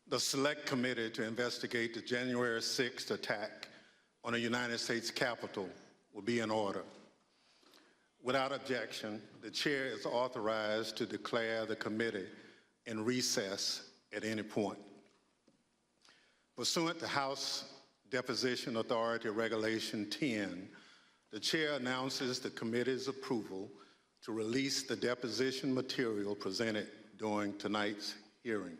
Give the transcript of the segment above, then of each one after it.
The Select Committee to investigate the January 6th attack on the United States Capitol will be in order. Without objection, the chair is authorized to declare the committee in recess at any point. Pursuant to House Deposition Authority Regulation 10, the chair announces the committee's approval to release the deposition material presented during tonight's hearing.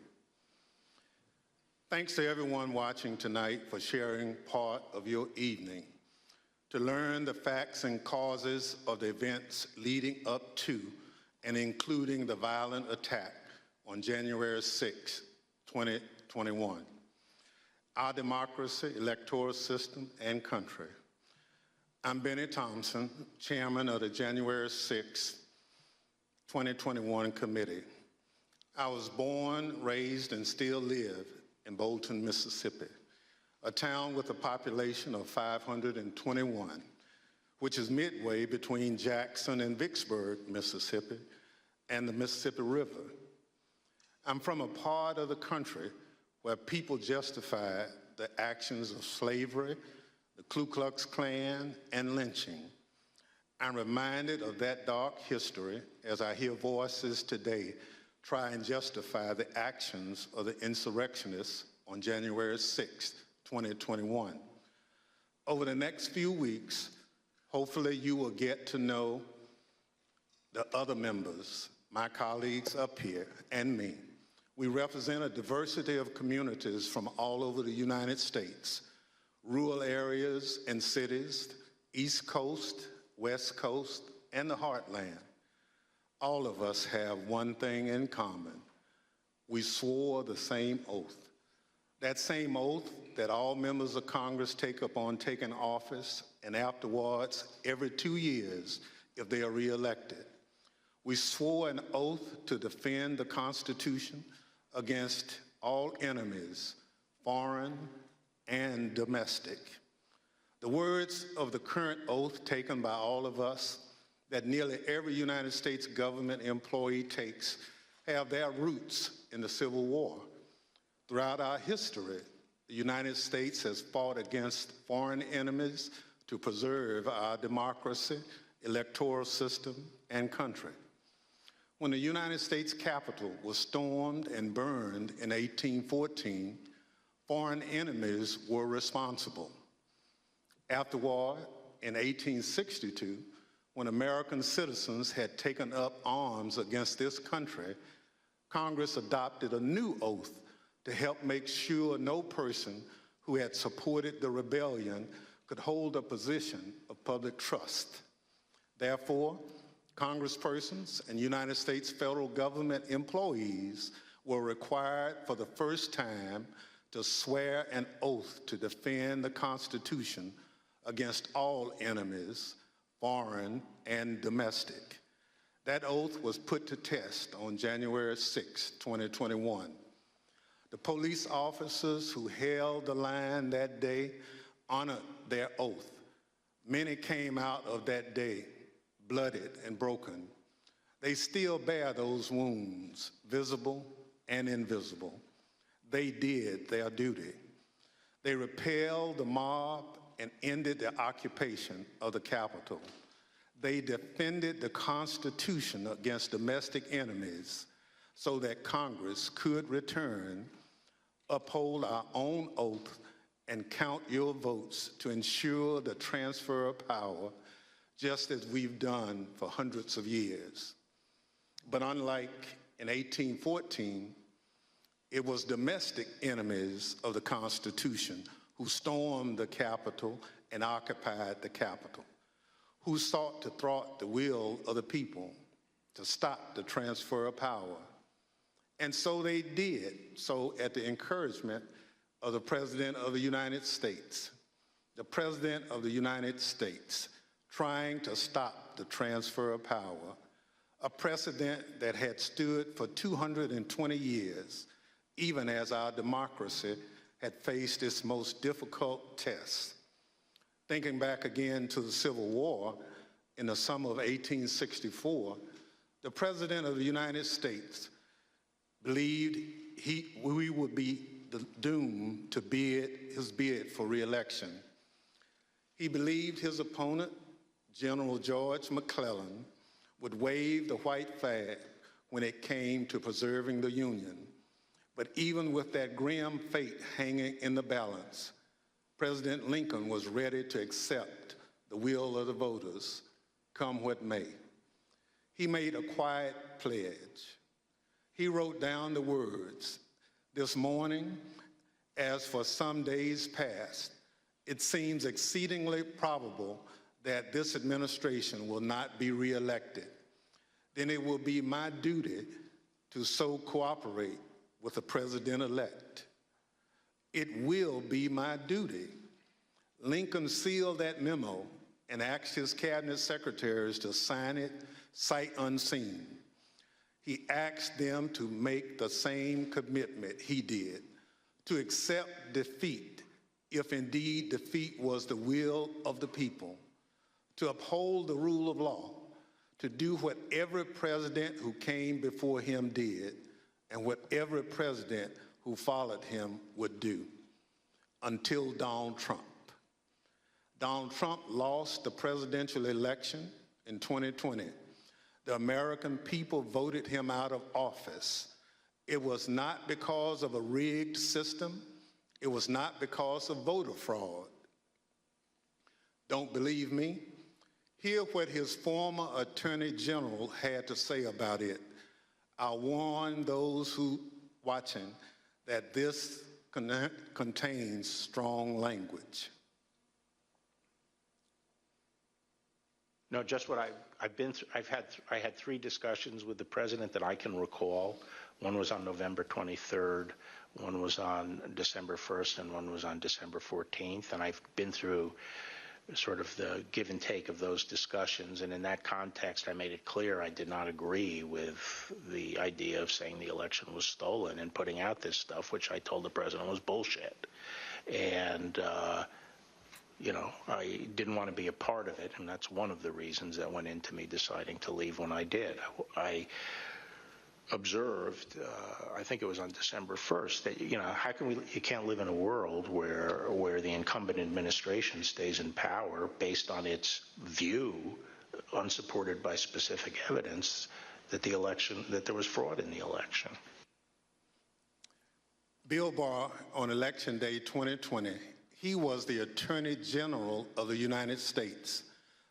Thanks to everyone watching tonight for sharing part of your evening to learn the facts and causes of the events leading up to and including the violent attack on January 6, 2021. Our democracy, electoral system, and country. I'm Benny Thompson, chairman of the January 6, 2021 committee. I was born, raised, and still live in Bolton, Mississippi, a town with a population of 521, which is midway between Jackson and Vicksburg, Mississippi, and the Mississippi River. I'm from a part of the country where people justify the actions of slavery, the Ku Klux Klan, and lynching. I'm reminded of that dark history as I hear voices today try and justify the actions of the insurrectionists on January 6, 2021. Over the next few weeks, hopefully you will get to know the other members, my colleagues up here, and me. We represent a diversity of communities from all over the United States, rural areas and cities, East Coast, West Coast, and the Heartland. All of us have one thing in common. We swore the same oath. That same oath that all members of Congress take upon taking office and afterwards every 2 years if they are reelected. We swore an oath to defend the Constitution against all enemies, foreign and domestic. The words of the current oath taken by all of us that nearly every United States government employee takes have their roots in the Civil War. Throughout our history, the United States has fought against foreign enemies to preserve our democracy, electoral system, and country. When the United States Capitol was stormed and burned in 1814, foreign enemies were responsible. Afterward, in 1862, when American citizens had taken up arms against this country, Congress adopted a new oath to help make sure no person who had supported the rebellion could hold a position of public trust. Therefore, Congresspersons and United States federal government employees were required for the first time to swear an oath to defend the Constitution against all enemies, foreign and domestic. That oath was put to test on January 6, 2021. The police officers who held the line that day honored their oath. Many came out of that day bloodied and broken. They still bear those wounds, visible and invisible. They did their duty. They repelled the mob and ended the occupation of the Capitol. They defended the Constitution against domestic enemies so that Congress could return, uphold our own oath, and count your votes to ensure the transfer of power, just as we've done for hundreds of years. But unlike in 1814, it was domestic enemies of the Constitution who stormed the Capitol and occupied the Capitol, who sought to thwart the will of the people to stop the transfer of power. And so they did, so at the encouragement of the President of the United States. The President of the United States trying to stop the transfer of power, a precedent that had stood for 220 years, even as our democracy had faced its most difficult tests. Thinking back again to the Civil War in the summer of 1864, the President of the United States believed we would be doomed to his bid for re-election. He believed his opponent, General George McClellan, would wave the white flag when it came to preserving the Union. But even with that grim fate hanging in the balance, President Lincoln was ready to accept the will of the voters, come what may. He made a quiet pledge. He wrote down the words, "This morning, as for some days past, it seems exceedingly probable that this administration will not be reelected. Then it will be my duty to so cooperate with the president-elect. It will be my duty." Lincoln sealed that memo and asked his cabinet secretaries to sign it sight unseen. He asked them to make the same commitment he did, to accept defeat if indeed defeat was the will of the people, to uphold the rule of law, to do what every president who came before him did and what every president who followed him would do, until Donald Trump. Donald Trump lost the presidential election in 2020. The American people voted him out of office. It was not because of a rigged system. It was not because of voter fraud. Don't believe me? Hear what his former Attorney General had to say about it. I warn those who watching that this contains strong language. No, just what I've been through. I had 3 discussions with the president that I can recall. One was on November 23rd, one was on December 1st, and one was on December 14th. And I've been through sort of the give and take of those discussions. And in that context, I made it clear I did not agree with the idea of saying the election was stolen and putting out this stuff, which I told the president was bullshit. And, you know, I didn't want to be a part of it, and that's one of the reasons that went into me deciding to leave when I did. I observed, I think it was on December 1st, that, you know, how can you can't live in a world where the incumbent administration stays in power based on its view, unsupported by specific evidence, that there was fraud in the election. Bill Barr, on Election Day 2020, he was the Attorney General of the United States,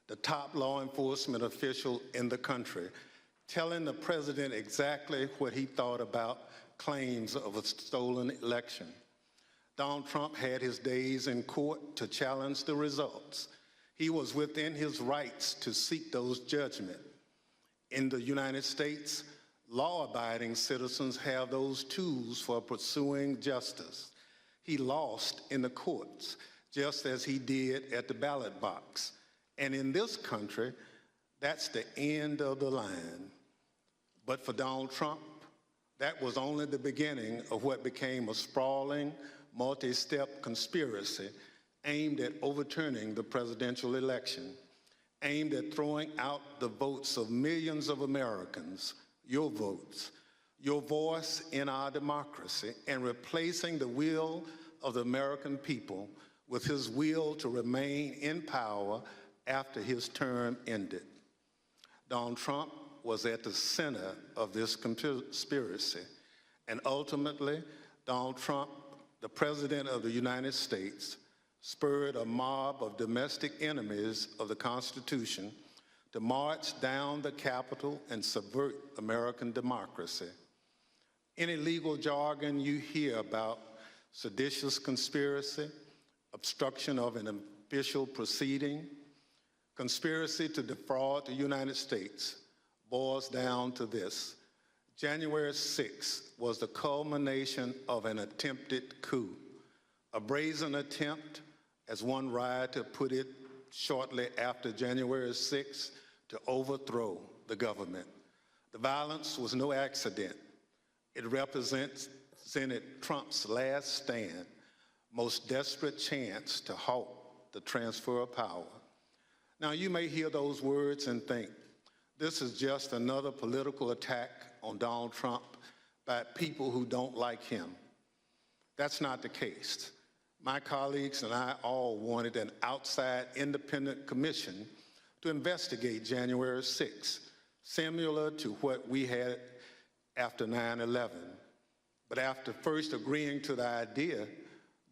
the top law enforcement official in the country, telling the president exactly what he thought about claims of a stolen election. Donald Trump had his days in court to challenge the results. He was within his rights to seek those judgments. In the United States, law-abiding citizens have those tools for pursuing justice. He lost in the courts, just as he did at the ballot box. And in this country, that's the end of the line. But for Donald Trump, that was only the beginning of what became a sprawling, multi-step conspiracy aimed at overturning the presidential election, aimed at throwing out the votes of millions of Americans, your votes, your voice in our democracy, and replacing the will of the American people with his will to remain in power after his term ended. Donald Trump was at the center of this conspiracy, and ultimately, Donald Trump, the President of the United States, spurred a mob of domestic enemies of the Constitution to march down the Capitol and subvert American democracy. Any legal jargon you hear about seditious conspiracy, obstruction of an official proceeding, conspiracy to defraud the United States boils down to this. January 6th was the culmination of an attempted coup, a brazen attempt, as one writer put it shortly after January 6th, to overthrow the government. The violence was no accident. It represented Trump's last stand, most desperate chance to halt the transfer of power. Now, you may hear those words and think, this is just another political attack on Donald Trump by people who don't like him. That's not the case. My colleagues and I all wanted an outside independent commission to investigate January 6th, similar to what we had after 9/11. But after first agreeing to the idea,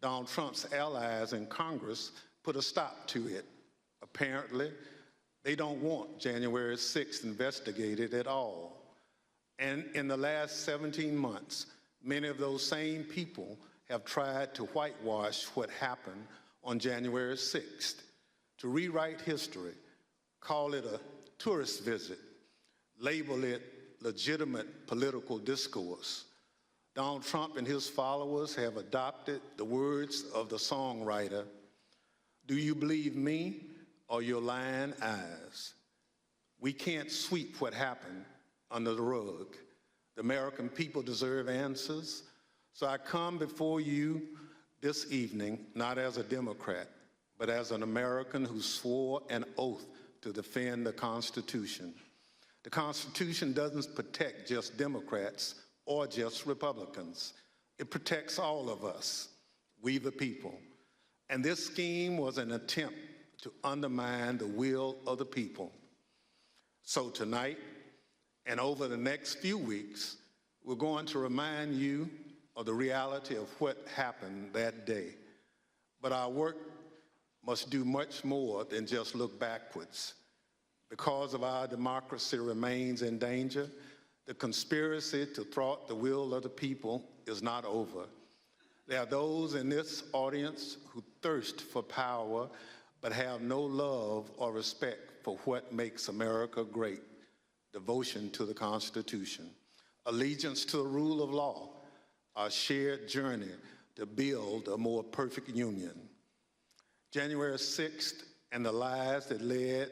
Donald Trump's allies in Congress put a stop to it. Apparently, they don't want January 6th investigated at all. And in the last 17 months, many of those same people have tried to whitewash what happened on January 6th, to rewrite history, call it a tourist visit, label it legitimate political discourse. Donald Trump and his followers have adopted the words of the songwriter, "Do you believe me or your lying eyes?" We can't sweep what happened under the rug. The American people deserve answers. So I come before you this evening, not as a Democrat, but as an American who swore an oath to defend the Constitution. The Constitution doesn't protect just Democrats or just Republicans. It protects all of us, we the people. And this scheme was an attempt to undermine the will of the people. So tonight, and over the next few weeks, we're going to remind you of the reality of what happened that day. But our work must do much more than just look backwards. Because of our democracy remains in danger, the conspiracy to thwart the will of the people is not over. There are those in this audience who thirst for power but have no love or respect for what makes America great: devotion to the Constitution, allegiance to the rule of law, our shared journey to build a more perfect union. January 6th and the lies that led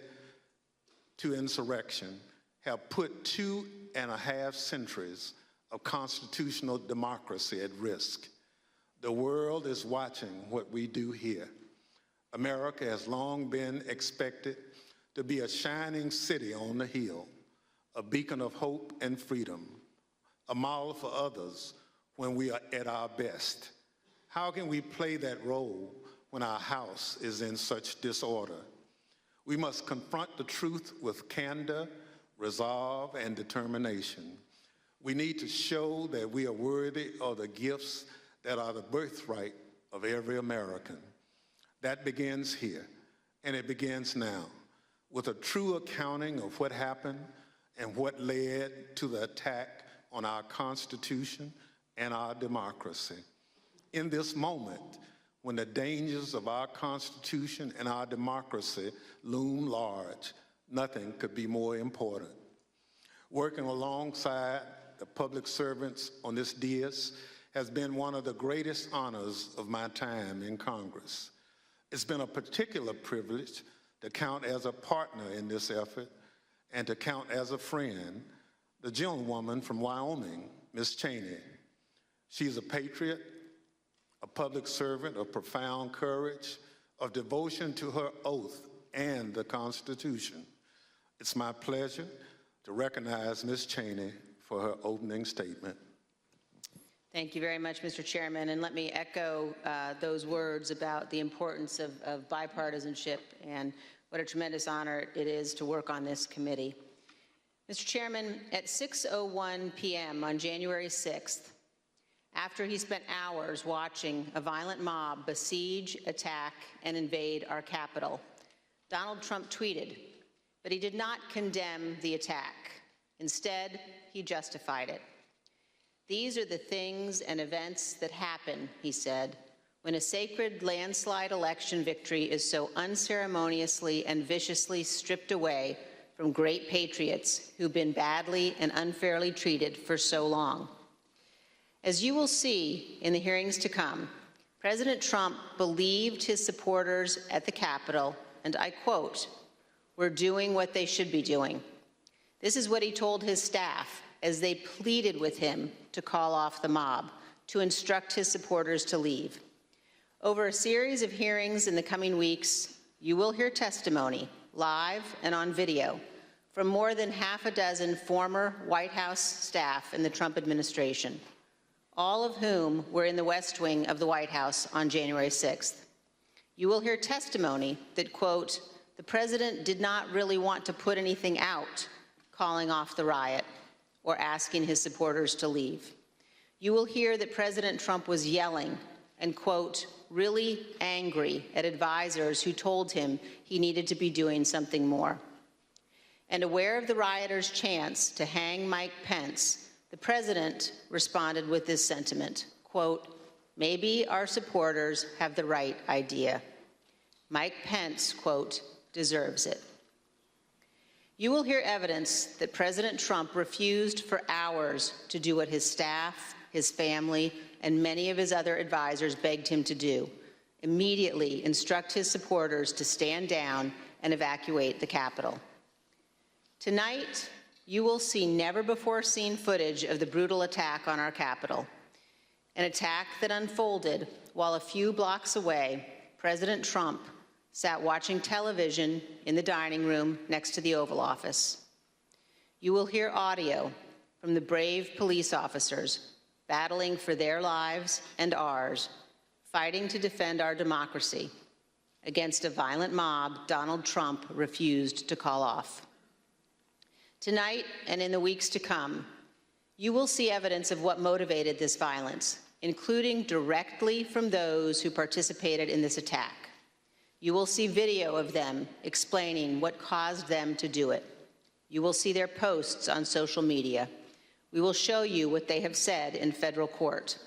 to insurrection have put 2.5 centuries of constitutional democracy at risk. The world is watching what we do here. America has long been expected to be a shining city on the hill, a beacon of hope and freedom, a model for others when we are at our best. How can we play that role when our house is in such disorder? We must confront the truth with candor, resolve, and determination. We need to show that we are worthy of the gifts that are the birthright of every American. That begins here, and it begins now, with a true accounting of what happened and what led to the attack on our Constitution and our democracy. In this moment, when the dangers of our Constitution and our democracy loom large, nothing could be more important. Working alongside the public servants on this dais has been one of the greatest honors of my time in Congress. It's been a particular privilege to count as a partner in this effort and to count as a friend the gentlewoman from Wyoming, Ms. Cheney. She's a patriot, a public servant of profound courage, of devotion to her oath and the Constitution. It's my pleasure to recognize Ms. Cheney for her opening statement. Thank you very much, Mr. Chairman, and let me echo those words about the importance of bipartisanship and what a tremendous honor it is to work on this committee. Mr. Chairman, at 6:01 p.m. on January 6th, after he spent hours watching a violent mob besiege, attack, and invade our Capitol, Donald Trump tweeted, but he did not condemn the attack. Instead, he justified it. "These are the things and events that happen," he said, "when a sacred landslide election victory is so unceremoniously and viciously stripped away from great patriots who've been badly and unfairly treated for so long." As you will see in the hearings to come, President Trump believed his supporters at the Capitol, and I quote, "We're doing what they should be doing." This is what he told his staff as they pleaded with him to call off the mob, to instruct his supporters to leave. Over a series of hearings in the coming weeks, you will hear testimony, live and on video, from more than half a dozen former White House staff in the Trump administration. all of whom were in the West Wing of the White House on January 6th. You will hear testimony that, quote, the president did not really want to put anything out calling off the riot or asking his supporters to leave. You will hear that President Trump was yelling and, quote, really angry at advisors who told him he needed to be doing something more. And aware of the rioters' chance to hang Mike Pence, the president responded with this sentiment, quote, maybe our supporters have the right idea. Mike Pence, quote, deserves it. You will hear evidence that President Trump refused for hours to do what his staff, his family, and many of his other advisors begged him to do: immediately instruct his supporters to stand down and evacuate the Capitol. Tonight, you will see never-before-seen footage of the brutal attack on our Capitol, an attack that unfolded while a few blocks away, President Trump sat watching television in the dining room next to the Oval Office. You will hear audio from the brave police officers battling for their lives and ours, fighting to defend our democracy against a violent mob Donald Trump refused to call off. Tonight and in the weeks to come, you will see evidence of what motivated this violence, including directly from those who participated in this attack. You will see video of them explaining what caused them to do it. You will see their posts on social media. We will show you what they have said in federal court.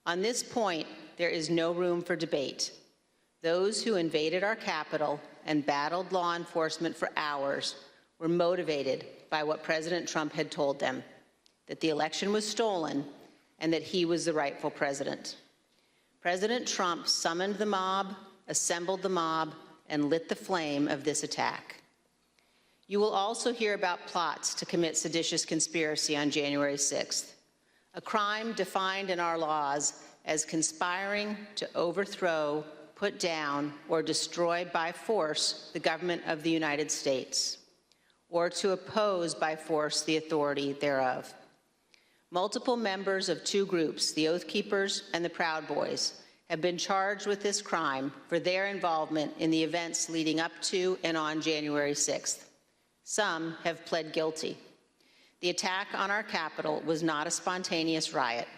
On this point, there is no room for debate. Those who invaded our Capitol and battled law enforcement for hours were motivated by what President Trump had told them, that the election was stolen and that he was the rightful president. President Trump summoned the mob, assembled the mob, and lit the flame of this attack. You will also hear about plots to commit seditious conspiracy on January 6th, a crime defined in our laws as conspiring to overthrow, put down, or destroy by force the government of the United States, or to oppose by force the authority thereof. Multiple members of two groups, the Oath Keepers and the Proud Boys, have been charged with this crime for their involvement in the events leading up to and on January 6th. Some have pled guilty. The attack on our Capitol was not a spontaneous riot.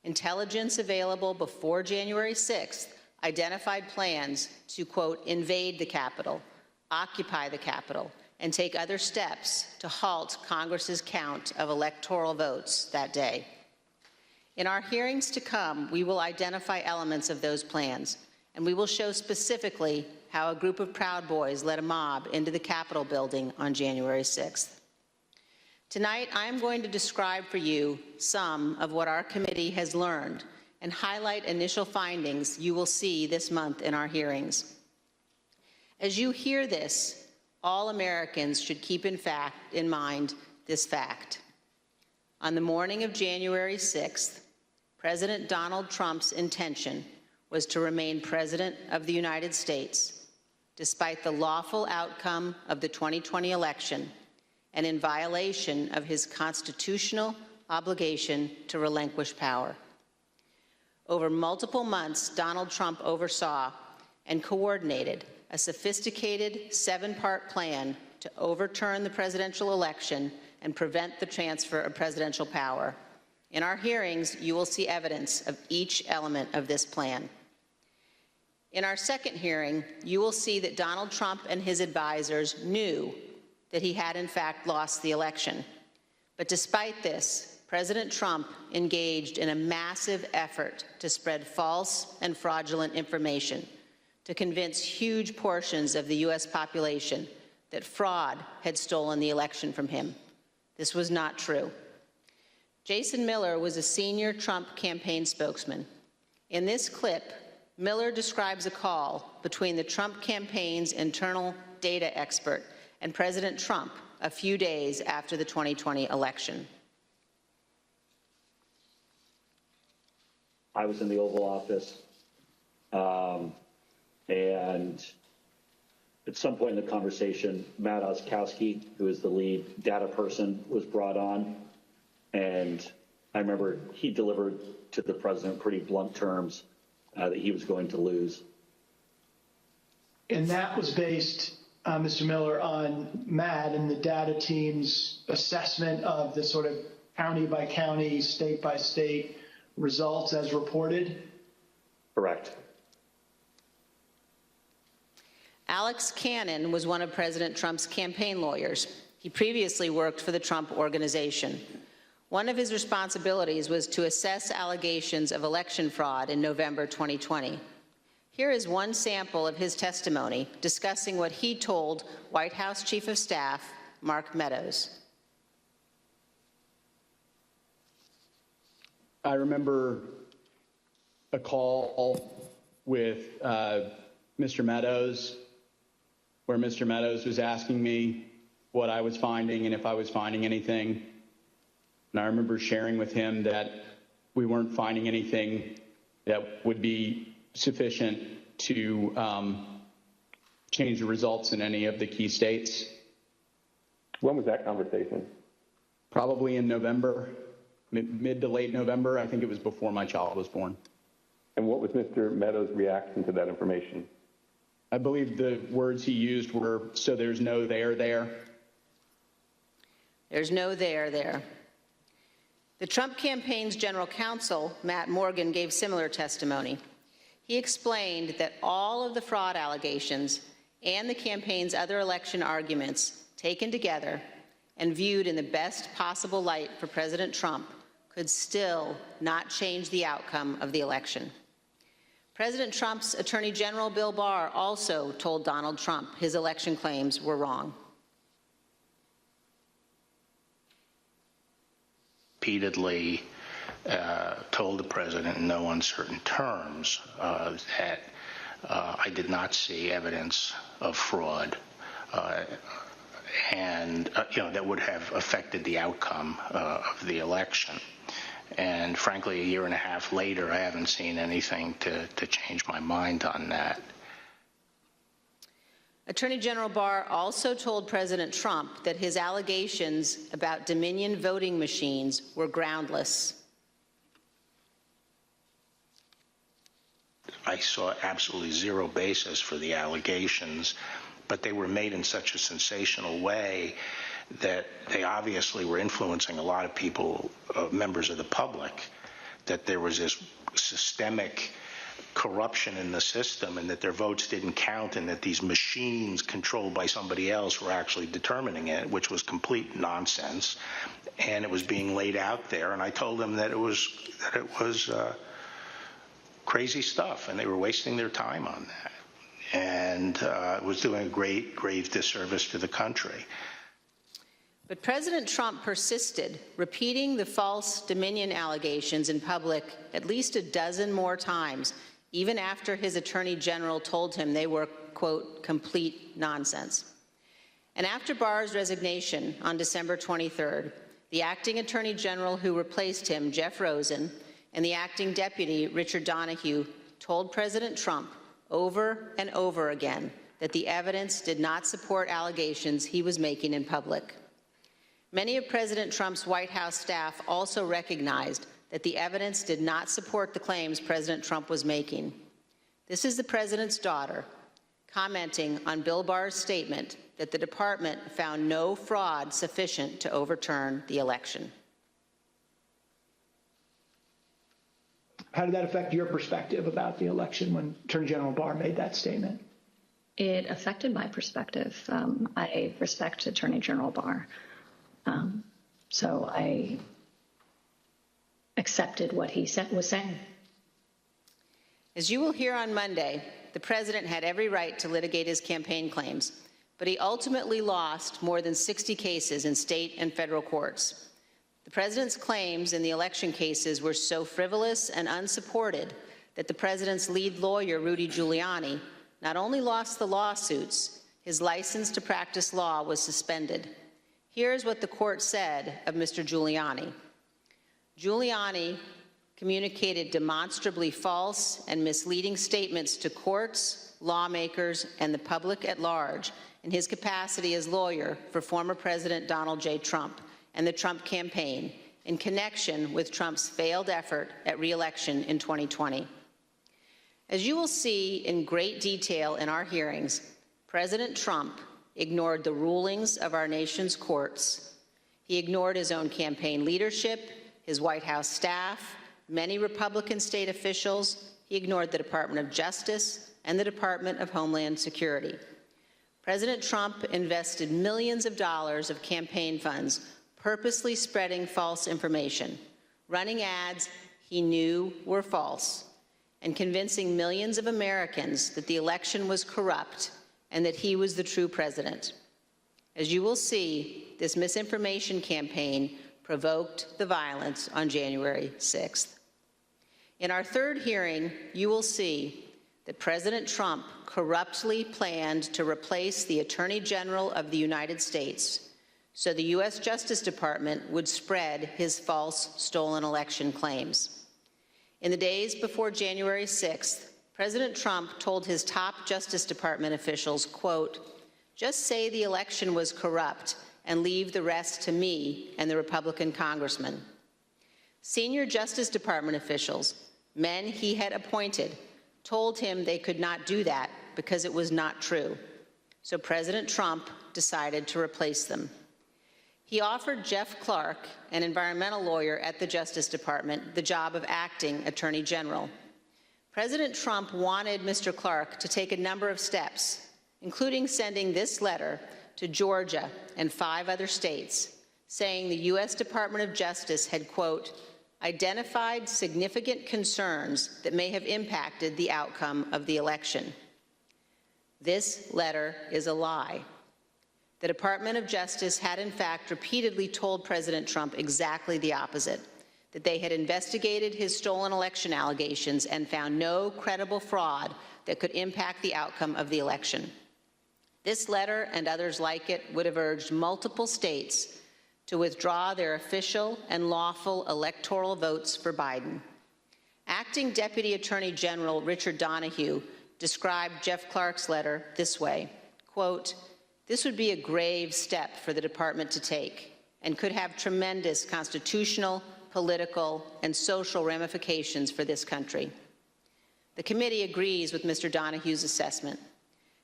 Intelligence available before January 6th identified plans to, quote, invade the Capitol, occupy the Capitol, and take other steps to halt Congress's count of electoral votes that day. In our hearings to come, we will identify elements of those plans, and we will show specifically how a group of Proud Boys led a mob into the Capitol building on January 6th. Tonight, I am going to describe for you some of what our committee has learned and highlight initial findings you will see this month in our hearings. As you hear this, all Americans should keep in mind this fact. On the morning of January 6th, President Donald Trump's intention was to remain President of the United States, despite the lawful outcome of the 2020 election and in violation of his constitutional obligation to relinquish power. Over multiple months, Donald Trump oversaw and coordinated a sophisticated 7-part plan to overturn the presidential election and prevent the transfer of presidential power. In our hearings, you will see evidence of each element of this plan. In our second hearing, you will see that Donald Trump and his advisors knew that he had in fact lost the election. But despite this, President Trump engaged in a massive effort to spread false and fraudulent information to convince huge portions of the U.S. population that fraud had stolen the election from him. This was not true. Jason Miller was a senior Trump campaign spokesman. In this clip, Miller describes a call between the Trump campaign's internal data expert and President Trump a few days after the 2020 election. I was in the Oval Office, and at some point in the conversation, Matt Oskowski, who is the lead data person, was brought on, and I remember he delivered to the president pretty blunt terms that he was going to lose. And that was based, Mr. Miller, on Matt and the data team's assessment of the sort of county by county, state by state results as reported? Correct. Alex Cannon was one of President Trump's campaign lawyers. He previously worked for the Trump Organization. One of his responsibilities was to assess allegations of election fraud in November 2020. Here is one sample of his testimony discussing what he told White House Chief of Staff Mark Meadows. I remember a call with Mr. Meadows, where Mr. Meadows was asking me what I was finding and if I was finding anything. And I remember sharing with him that we weren't finding anything that would be sufficient to change the results in any of the key states. When was that conversation? Probably in November, mid to late November. I think it was before my child was born. And what was Mr. Meadows' reaction to that information? I believe the words he used were, "So there's no there there." There's no there there. The Trump campaign's general counsel, Matt Morgan, gave similar testimony. He explained that all of the fraud allegations and the campaign's other election arguments taken together and viewed in the best possible light for President Trump could still not change the outcome of the election. President Trump's Attorney General Bill Barr also told Donald Trump his election claims were wrong. Repeatedly told the president in no uncertain terms that I did not see evidence of fraud and that would have affected the outcome of the election. And frankly, a year and a half later, I haven't seen anything to change my mind on that. Attorney General Barr also told President Trump that his allegations about Dominion voting machines were groundless. I saw absolutely zero basis for the allegations, but they were made in such a sensational way that they obviously were influencing a lot of people, members of the public, that there was this systemic corruption in the system and that their votes didn't count and that these machines controlled by somebody else were actually determining it, which was complete nonsense. And it was being laid out there. And I told them that it was crazy stuff and they were wasting their time on that. And it was doing a grave disservice to the country. But President Trump persisted, repeating the false Dominion allegations in public at least a dozen more times, even after his Attorney General told him they were, quote, complete nonsense. And after Barr's resignation on December 23rd, the acting Attorney General who replaced him, Jeff Rosen, and the acting deputy, Richard Donahue, told President Trump over and over again that the evidence did not support allegations he was making in public. Many of President Trump's White House staff also recognized that the evidence did not support the claims President Trump was making. This is the president's daughter commenting on Bill Barr's statement that the department found no fraud sufficient to overturn the election. How did that affect your perspective about the election when Attorney General Barr made that statement? It affected my perspective. I respect Attorney General Barr. So I accepted what he was saying. As you will hear on Monday, the president had every right to litigate his campaign claims, but he ultimately lost more than 60 cases in state and federal courts. The president's claims in the election cases were so frivolous and unsupported that the president's lead lawyer, Rudy Giuliani, not only lost the lawsuits, his license to practice law was suspended. Here's what the court said of Mr. Giuliani. Giuliani communicated demonstrably false and misleading statements to courts, lawmakers, and the public at large in his capacity as lawyer for former President Donald J. Trump and the Trump campaign in connection with Trump's failed effort at re-election in 2020. As you will see in great detail in our hearings, President Trump ignored the rulings of our nation's courts. He ignored his own campaign leadership, his White House staff, many Republican state officials. He ignored the Department of Justice and the Department of Homeland Security. President Trump invested millions of dollars of campaign funds purposely spreading false information, running ads he knew were false, and convincing millions of Americans that the election was corrupt and that he was the true president. As you will see, this misinformation campaign provoked the violence on January 6th. In our third hearing, you will see that President Trump corruptly planned to replace the Attorney General of the United States so the U.S. Justice Department would spread his false stolen election claims. In the days before January 6th, President Trump told his top Justice Department officials, quote, "Just say the election was corrupt and leave the rest to me and the Republican congressman." Senior Justice Department officials, men he had appointed, told him they could not do that because it was not true. So President Trump decided to replace them. He offered Jeff Clark, an environmental lawyer at the Justice Department, the job of acting Attorney General. President Trump wanted Mr. Clark to take a number of steps, including sending this letter to Georgia and 5 other states, saying the U.S. Department of Justice had, quote, identified significant concerns that may have impacted the outcome of the election. This letter is a lie. The Department of Justice had, in fact, repeatedly told President Trump exactly the opposite, that they had investigated his stolen election allegations and found no credible fraud that could impact the outcome of the election. This letter and others like it would have urged multiple states to withdraw their official and lawful electoral votes for Biden. Acting Deputy Attorney General Richard Donahue described Jeff Clark's letter this way, quote, "This would be a grave step for the department to take and could have tremendous constitutional, political, and social ramifications for this country." The committee agrees with Mr. Donahue's assessment.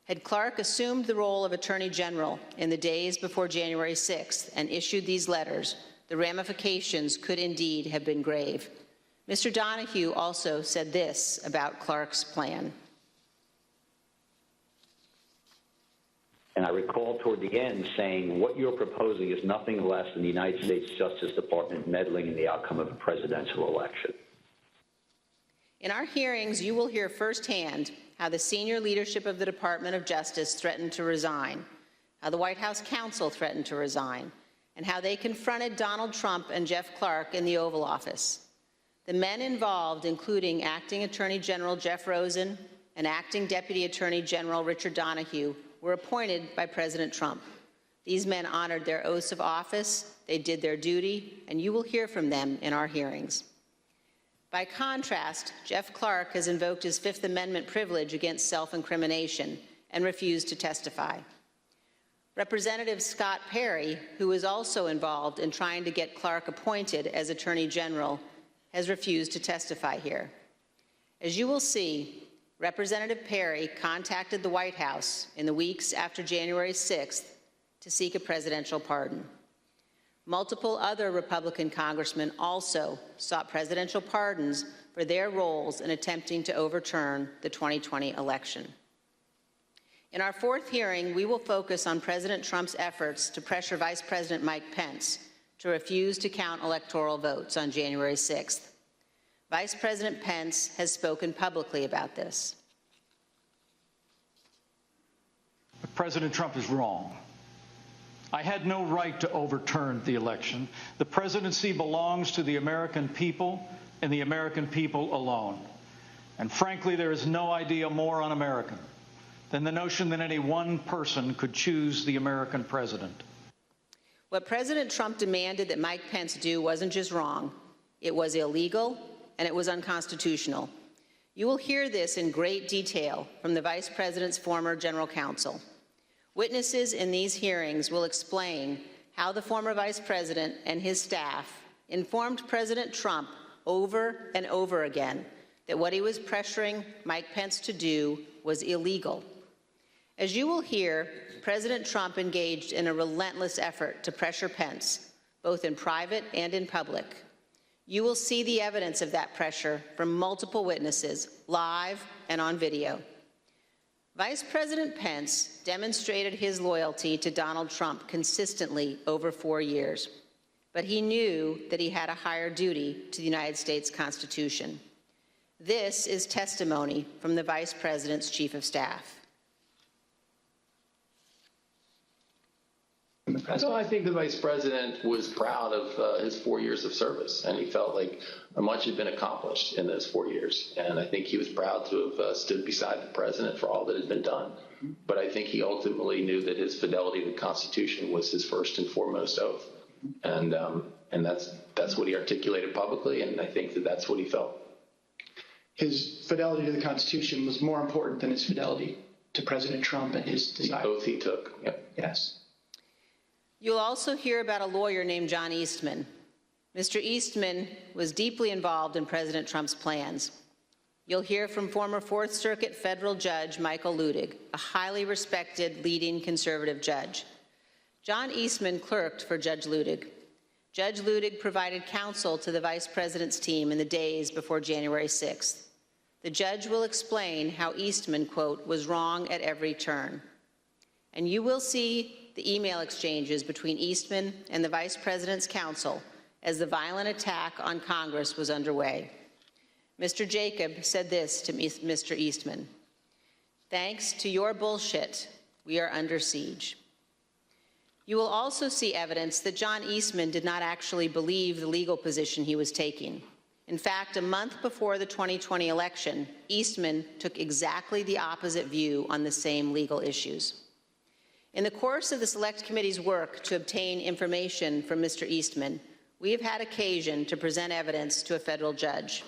Had Clark assumed the role of Attorney General in the days before January 6th and issued these letters, the ramifications could indeed have been grave. Mr. Donahue also said this about Clark's plan. And I recall toward the end saying, what you're proposing is nothing less than the United States Justice Department meddling in the outcome of a presidential election. In our hearings, you will hear firsthand how the senior leadership of the Department of Justice threatened to resign, how the White House counsel threatened to resign, and how they confronted Donald Trump and Jeff Clark in the Oval Office. The men involved, including Acting Attorney General Jeff Rosen and Acting Deputy Attorney General Richard Donahue, were appointed by President Trump. These men honored their oaths of office, they did their duty, and you will hear from them in our hearings. By contrast, Jeff Clark has invoked his Fifth Amendment privilege against self-incrimination and refused to testify. Representative Scott Perry, who is also involved in trying to get Clark appointed as Attorney General, has refused to testify here. As you will see, Representative Perry contacted the White House in the weeks after January 6th to seek a presidential pardon. Multiple other Republican congressmen also sought presidential pardons for their roles in attempting to overturn the 2020 election. In our fourth hearing, we will focus on President Trump's efforts to pressure Vice President Mike Pence to refuse to count electoral votes on January 6th. Vice President Pence has spoken publicly about this. President Trump is wrong. I had no right to overturn the election. The presidency belongs to the American people and the American people alone. And frankly, there is no idea more un-American than the notion that any one person could choose the American president. What President Trump demanded that Mike Pence do wasn't just wrong, it was illegal and it was unconstitutional. You will hear this in great detail from the Vice President's former general counsel. Witnesses in these hearings will explain how the former Vice President and his staff informed President Trump over and over again that what he was pressuring Mike Pence to do was illegal. As you will hear, President Trump engaged in a relentless effort to pressure Pence, both in private and in public. You will see the evidence of that pressure from multiple witnesses, live and on video. Vice President Pence demonstrated his loyalty to Donald Trump consistently over 4 years, but he knew that he had a higher duty to the United States Constitution. This is testimony from the Vice President's Chief of Staff. So I think the Vice President was proud of his 4 years of service, and he felt like much had been accomplished in those 4 years. And I think he was proud to have stood beside the President for all that had been done. But I think he ultimately knew that his fidelity to the Constitution was his first and foremost oath. And that's what he articulated publicly, and I think that that's what he felt. His fidelity to the Constitution was more important than his fidelity to President Trump and his desire. The oath he took. Yep. Yes. You'll also hear about a lawyer named John Eastman. Mr. Eastman was deeply involved in President Trump's plans. You'll hear from former Fourth Circuit federal judge Michael Ludig, a highly respected leading conservative judge. John Eastman clerked for Judge Ludig. Judge Ludig provided counsel to the Vice President's team in the days before January 6th. The judge will explain how Eastman, quote, was wrong at every turn. And you will see the email exchanges between Eastman and the Vice President's counsel as the violent attack on Congress was underway. Mr. Jacob said this to Mr. Eastman: "Thanks to your bullshit, we are under siege." You will also see evidence that John Eastman did not actually believe the legal position he was taking. In fact, a month before the 2020 election, Eastman took exactly the opposite view on the same legal issues. In the course of the Select Committee's work to obtain information from Mr. Eastman, we have had occasion to present evidence to a federal judge.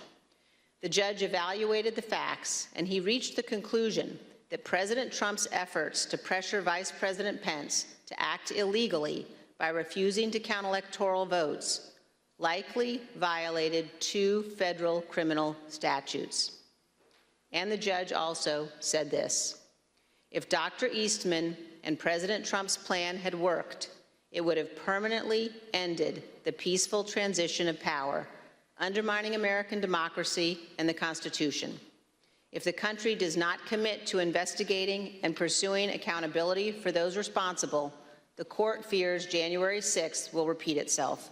The judge evaluated the facts, and he reached the conclusion that President Trump's efforts to pressure Vice President Pence to act illegally by refusing to count electoral votes likely violated 2 federal criminal statutes. And the judge also said this: if Dr. Eastman and President Trump's plan had worked, it would have permanently ended the peaceful transition of power, undermining American democracy and the Constitution. If the country does not commit to investigating and pursuing accountability for those responsible, the court fears January 6th will repeat itself.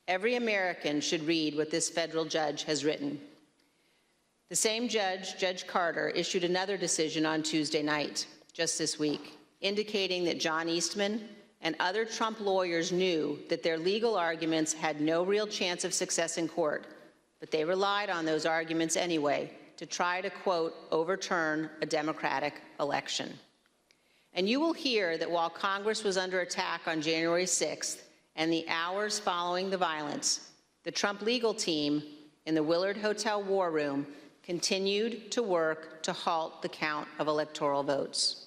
Every American should read what this federal judge has written. The same judge, Judge Carter, issued another decision on Tuesday night, just this week, indicating that John Eastman and other Trump lawyers knew that their legal arguments had no real chance of success in court, but they relied on those arguments anyway to try to, quote, overturn a Democratic election. And you will hear that while Congress was under attack on January 6th and the hours following the violence, the Trump legal team in the Willard Hotel War Room continued to work to halt the count of electoral votes.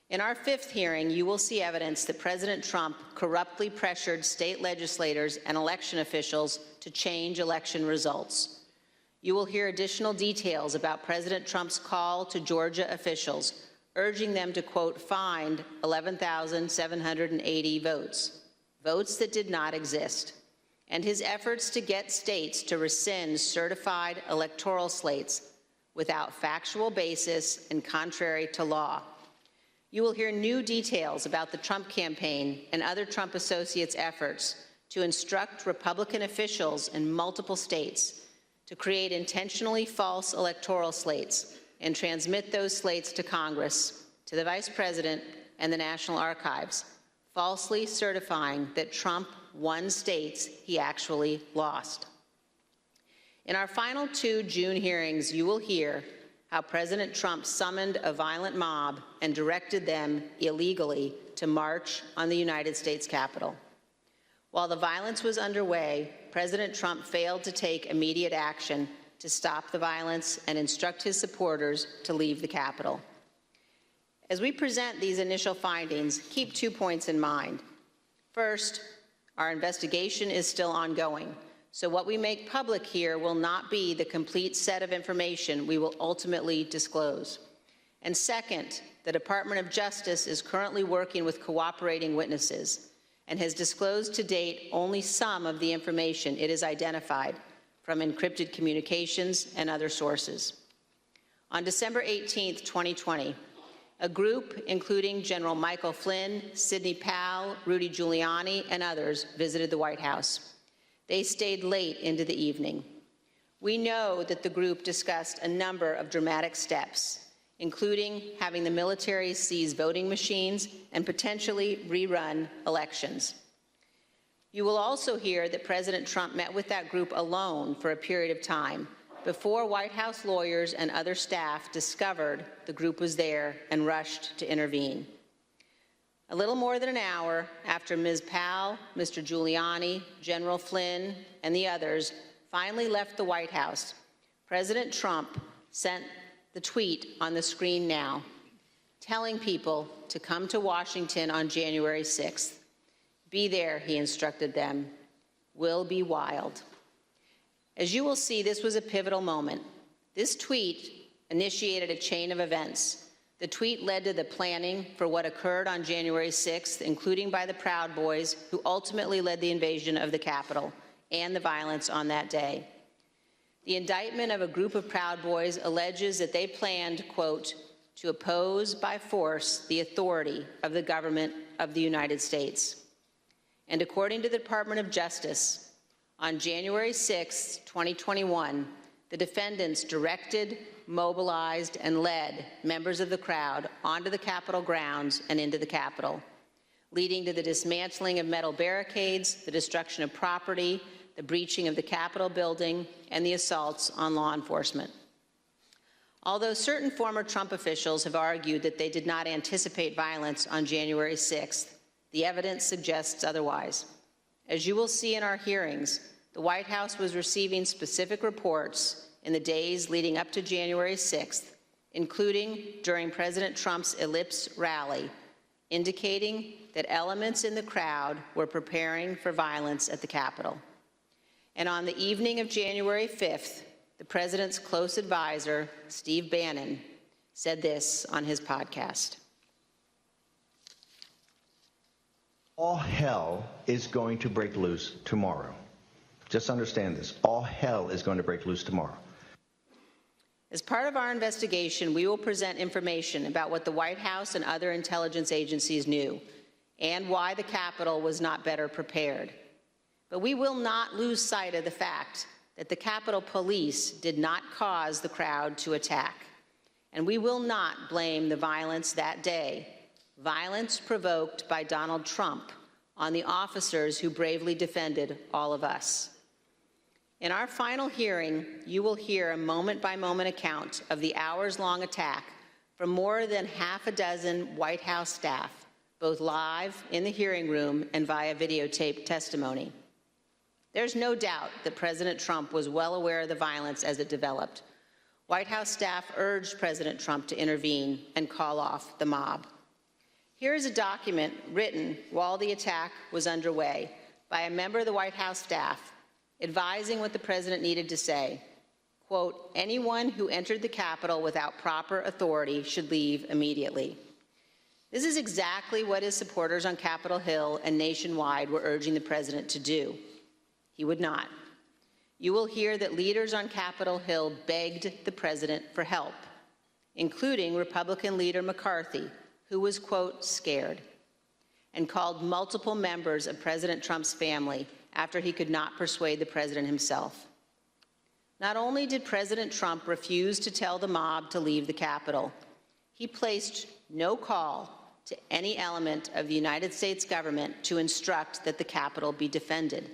In our 5th hearing, you will see evidence that President Trump corruptly pressured state legislators and election officials to change election results. You will hear additional details about President Trump's call to Georgia officials, urging them to, quote, find 11,780 votes, votes that did not exist, and his efforts to get states to rescind certified electoral slates without factual basis and contrary to law. You will hear new details about the Trump campaign and other Trump associates' efforts to instruct Republican officials in multiple states to create intentionally false electoral slates and transmit those slates to Congress, to the Vice President, and the National Archives, falsely certifying that Trump won states he actually lost. In our final 2 June hearings, you will hear how President Trump summoned a violent mob and directed them illegally to march on the United States Capitol. While the violence was underway, President Trump failed to take immediate action to stop the violence and instruct his supporters to leave the Capitol. As we present these initial findings, keep 2 points in mind. First, Our investigation is still ongoing, so what we make public here will not be the complete set of information we will ultimately disclose. And second, the Department of Justice is currently working with cooperating witnesses and has disclosed to date only some of the information it has identified from encrypted communications and other sources. On December 18, 2020, a group, including General Michael Flynn, Sidney Powell, Rudy Giuliani, and others, visited the White House. They stayed late into the evening. We know that the group discussed a number of dramatic steps, including having the military seize voting machines and potentially rerun elections. You will also hear that President Trump met with that group alone for a period of time before White House lawyers and other staff discovered the group was there and rushed to intervene. A little more than an hour after Ms. Powell, Mr. Giuliani, General Flynn, and the others finally left the White House, President Trump sent the tweet on the screen now, telling people to come to Washington on January 6th. Be there, he instructed them. Will be wild. As you will see, this was a pivotal moment. This tweet initiated a chain of events. The tweet led to the planning for what occurred on January 6th, including by the Proud Boys, who ultimately led the invasion of the Capitol and the violence on that day. The indictment of a group of Proud Boys alleges that they planned, quote, to oppose by force the authority of the government of the United States. And according to the Department of Justice, on January 6, 2021, the defendants directed, mobilized, and led members of the crowd onto the Capitol grounds and into the Capitol, leading to the dismantling of metal barricades, the destruction of property, the breaching of the Capitol building, and the assaults on law enforcement. Although certain former Trump officials have argued that they did not anticipate violence on January 6th, the evidence suggests otherwise. As you will see in our hearings, the White House was receiving specific reports in the days leading up to January 6th, including during President Trump's Ellipse rally, indicating that elements in the crowd were preparing for violence at the Capitol. And on the evening of January 5th, the president's close advisor, Steve Bannon, said this on his podcast. All hell is going to break loose tomorrow. Just understand this. All hell is going to break loose tomorrow. As part of our investigation, we will present information about what the White House and other intelligence agencies knew and why the Capitol was not better prepared. But we will not lose sight of the fact that the Capitol Police did not cause the crowd to attack. And we will not blame the violence that day, violence provoked by Donald Trump, on the officers who bravely defended all of us. In our final hearing, you will hear a moment-by-moment account of the hours-long attack from more than half a dozen White House staff, both live in the hearing room and via videotaped testimony. There's no doubt that President Trump was well aware of the violence as it developed. White House staff urged President Trump to intervene and call off the mob. Here is a document written while the attack was underway by a member of the White House staff advising what the president needed to say. Quote, anyone who entered the Capitol without proper authority should leave immediately. This is exactly what his supporters on Capitol Hill and nationwide were urging the president to do. He would not. You will hear that leaders on Capitol Hill begged the president for help, including Republican leader McCarthy, who was, quote, scared, and called multiple members of President Trump's family after he could not persuade the president himself. Not only did President Trump refuse to tell the mob to leave the Capitol, he placed no call to any element of the United States government to instruct that the Capitol be defended.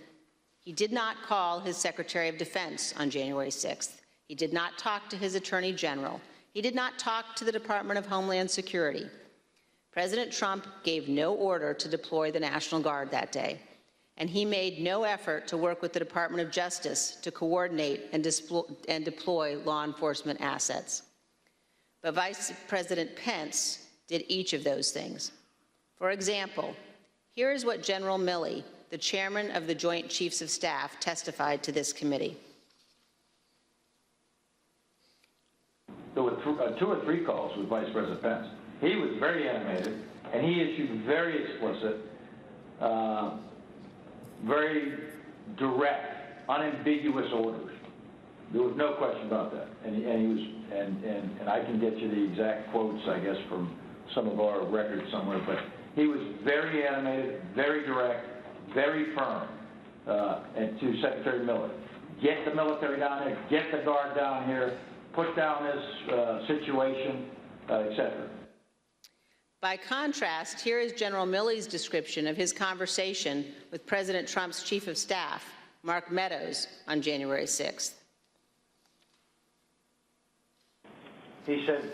He did not call his Secretary of Defense on January 6th. He did not talk to his Attorney General. He did not talk to the Department of Homeland Security. President Trump gave no order to deploy the National Guard that day, and he made no effort to work with the Department of Justice to coordinate and deploy law enforcement assets. But Vice President Pence did each of those things. For example, here is what General Milley, the chairman of the Joint Chiefs of Staff, testified to this committee. There were 2 or 3 calls with Vice President Pence. He was very animated, and he issued very explicit, very direct, unambiguous orders. There was no question about that. And I can get you the exact quotes, I guess, from some of our records somewhere, but he was very animated, very direct, very firm, and to Secretary Miller. Get the military down here, get the Guard down here, put down this situation, etc. By contrast, here is General Milley's description of his conversation with President Trump's Chief of Staff, Mark Meadows, on January 6th. He said,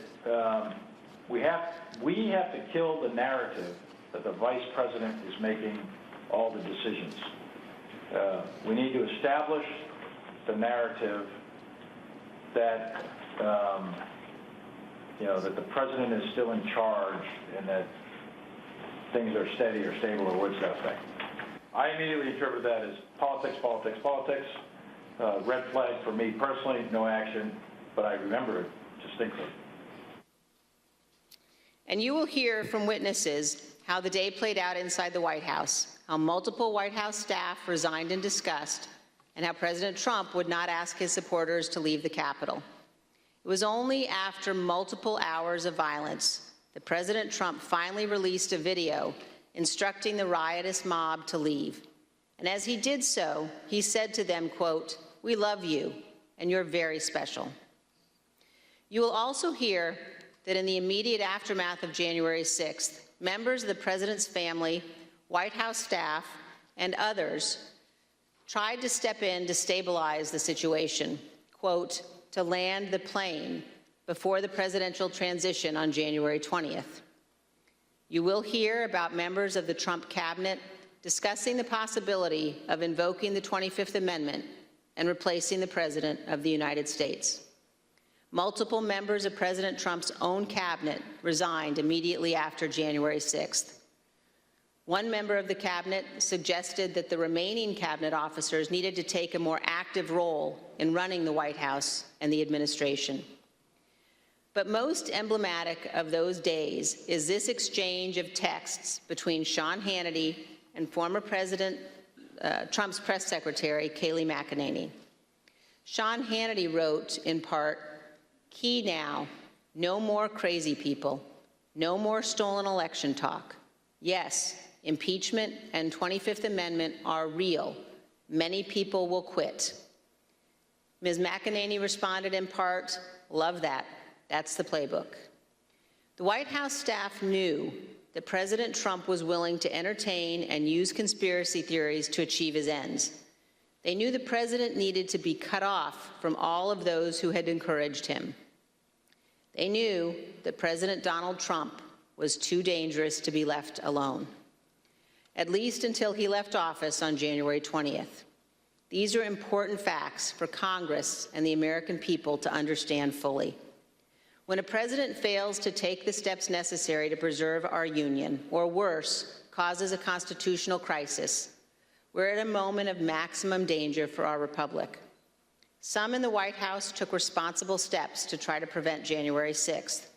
we have to kill the narrative that the Vice President is making all the decisions. We need to establish the narrative that that the president is still in charge and that things are steady or stable or words to that effect. I immediately interpret that as politics, politics, politics. Red flag for me personally, no action, but I remember it distinctly. And you will hear from witnesses how the day played out inside the White House, how multiple White House staff resigned in disgust, and how President Trump would not ask his supporters to leave the Capitol. It was only after multiple hours of violence that President Trump finally released a video instructing the riotous mob to leave. And as he did so, he said to them, quote, "We love you, and you're very special." You will also hear that in the immediate aftermath of January 6th, members of the president's family, White House staff, and others tried to step in to stabilize the situation, quote, to land the plane before the presidential transition on January 20th. You will hear about members of the Trump cabinet discussing the possibility of invoking the 25th Amendment and replacing the President of the United States. Multiple members of President Trump's own cabinet resigned immediately after January 6th. One member of the cabinet suggested that the remaining cabinet officers needed to take a more active role in running the White House and the administration. But most emblematic of those days is this exchange of texts between Sean Hannity and former President Trump's press secretary, Kayleigh McEnany. Sean Hannity wrote, in part, "Key now, no more crazy people, no more stolen election talk. Yes, impeachment and 25th Amendment are real. Many people will quit." Ms. McEnany responded in part, "Love that. That's the playbook." The White House staff knew that President Trump was willing to entertain and use conspiracy theories to achieve his ends. They knew the president needed to be cut off from all of those who had encouraged him. They knew that President Donald Trump was too dangerous to be left alone, at least until he left office on January 20th. These are important facts for Congress and the American people to understand fully. When a president fails to take the steps necessary to preserve our union, or worse, causes a constitutional crisis, we're at a moment of maximum danger for our republic. Some in the White House took responsible steps to try to prevent January 6th.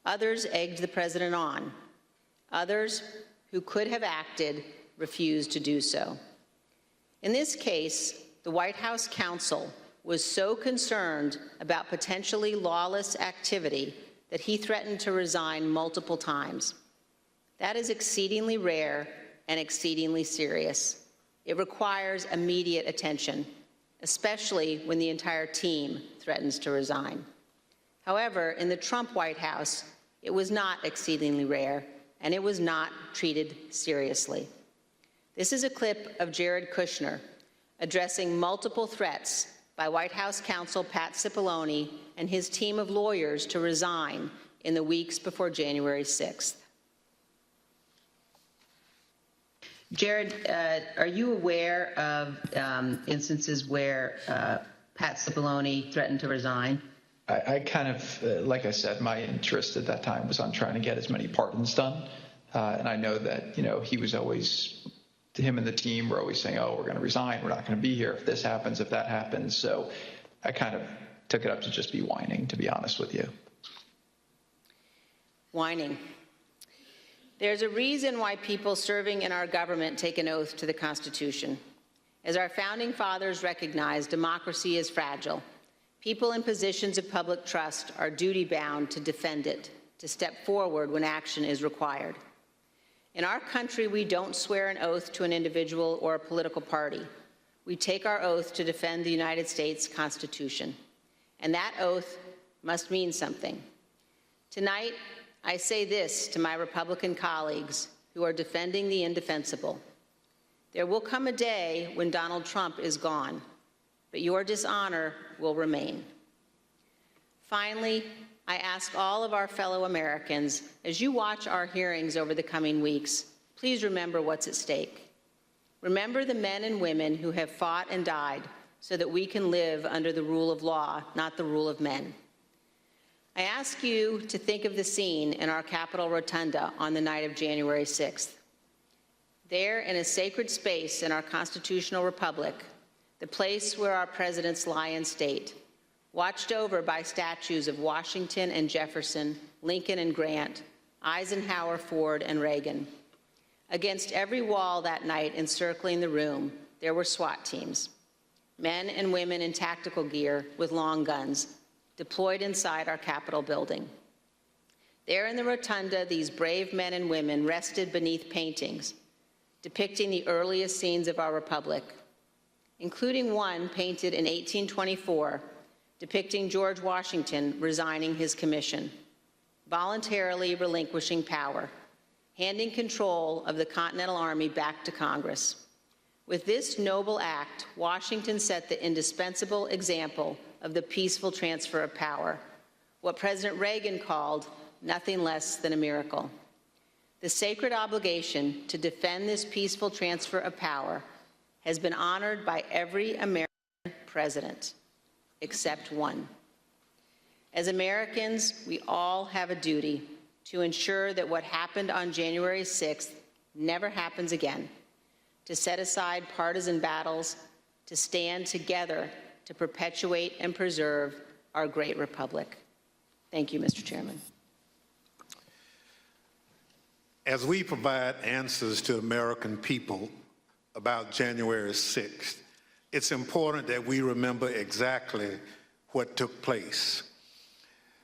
Others egged the president on. Others, who could have acted, refused to do so. In this case, the White House counsel was so concerned about potentially lawless activity that he threatened to resign multiple times. That is exceedingly rare and exceedingly serious. It requires immediate attention, especially when the entire team threatens to resign. However, in the Trump White House, it was not exceedingly rare, and it was not treated seriously. This is a clip of Jared Kushner addressing multiple threats by White House counsel Pat Cipollone and his team of lawyers to resign in the weeks before January 6th. Jared, are you aware of instances where Pat Cipollone threatened to resign? I kind of, like I said, my interest at that time was on trying to get as many pardons done. And I know that, he was always him and the team were always saying, oh, we're going to resign. We're not going to be here if this happens, if that happens. So I kind of took it up to just be whining, to be honest with you. Whining. There's a reason why people serving in our government take an oath to the Constitution. As our founding fathers recognized, democracy is fragile. People in positions of public trust are duty-bound to defend it, to step forward when action is required. In our country, we don't swear an oath to an individual or a political party. We take our oath to defend the United States Constitution. And that oath must mean something. Tonight, I say this to my Republican colleagues who are defending the indefensible. There will come a day when Donald Trump is gone, but your dishonor will remain. Finally, I ask all of our fellow Americans, as you watch our hearings over the coming weeks, please remember what's at stake. Remember the men and women who have fought and died so that we can live under the rule of law, not the rule of men. I ask you to think of the scene in our Capitol Rotunda on the night of January 6th. There, in a sacred space in our constitutional republic, the place where our presidents lie in state, watched over by statues of Washington and Jefferson, Lincoln and Grant, Eisenhower, Ford, and Reagan. Against every wall that night encircling the room, there were SWAT teams, men and women in tactical gear with long guns, deployed inside our Capitol building. There in the rotunda, these brave men and women rested beneath paintings depicting the earliest scenes of our republic, including one painted in 1824 depicting George Washington resigning his commission, voluntarily relinquishing power, handing control of the Continental Army back to Congress. With this noble act, Washington set the indispensable example of the peaceful transfer of power, what President Reagan called nothing less than a miracle. The sacred obligation to defend this peaceful transfer of power has been honored by every American president, except one. As Americans, we all have a duty to ensure that what happened on January 6th never happens again, to set aside partisan battles, to stand together to perpetuate and preserve our great republic. Thank you, Mr. Chairman. As we provide answers to American people about January 6th, it's important that we remember exactly what took place,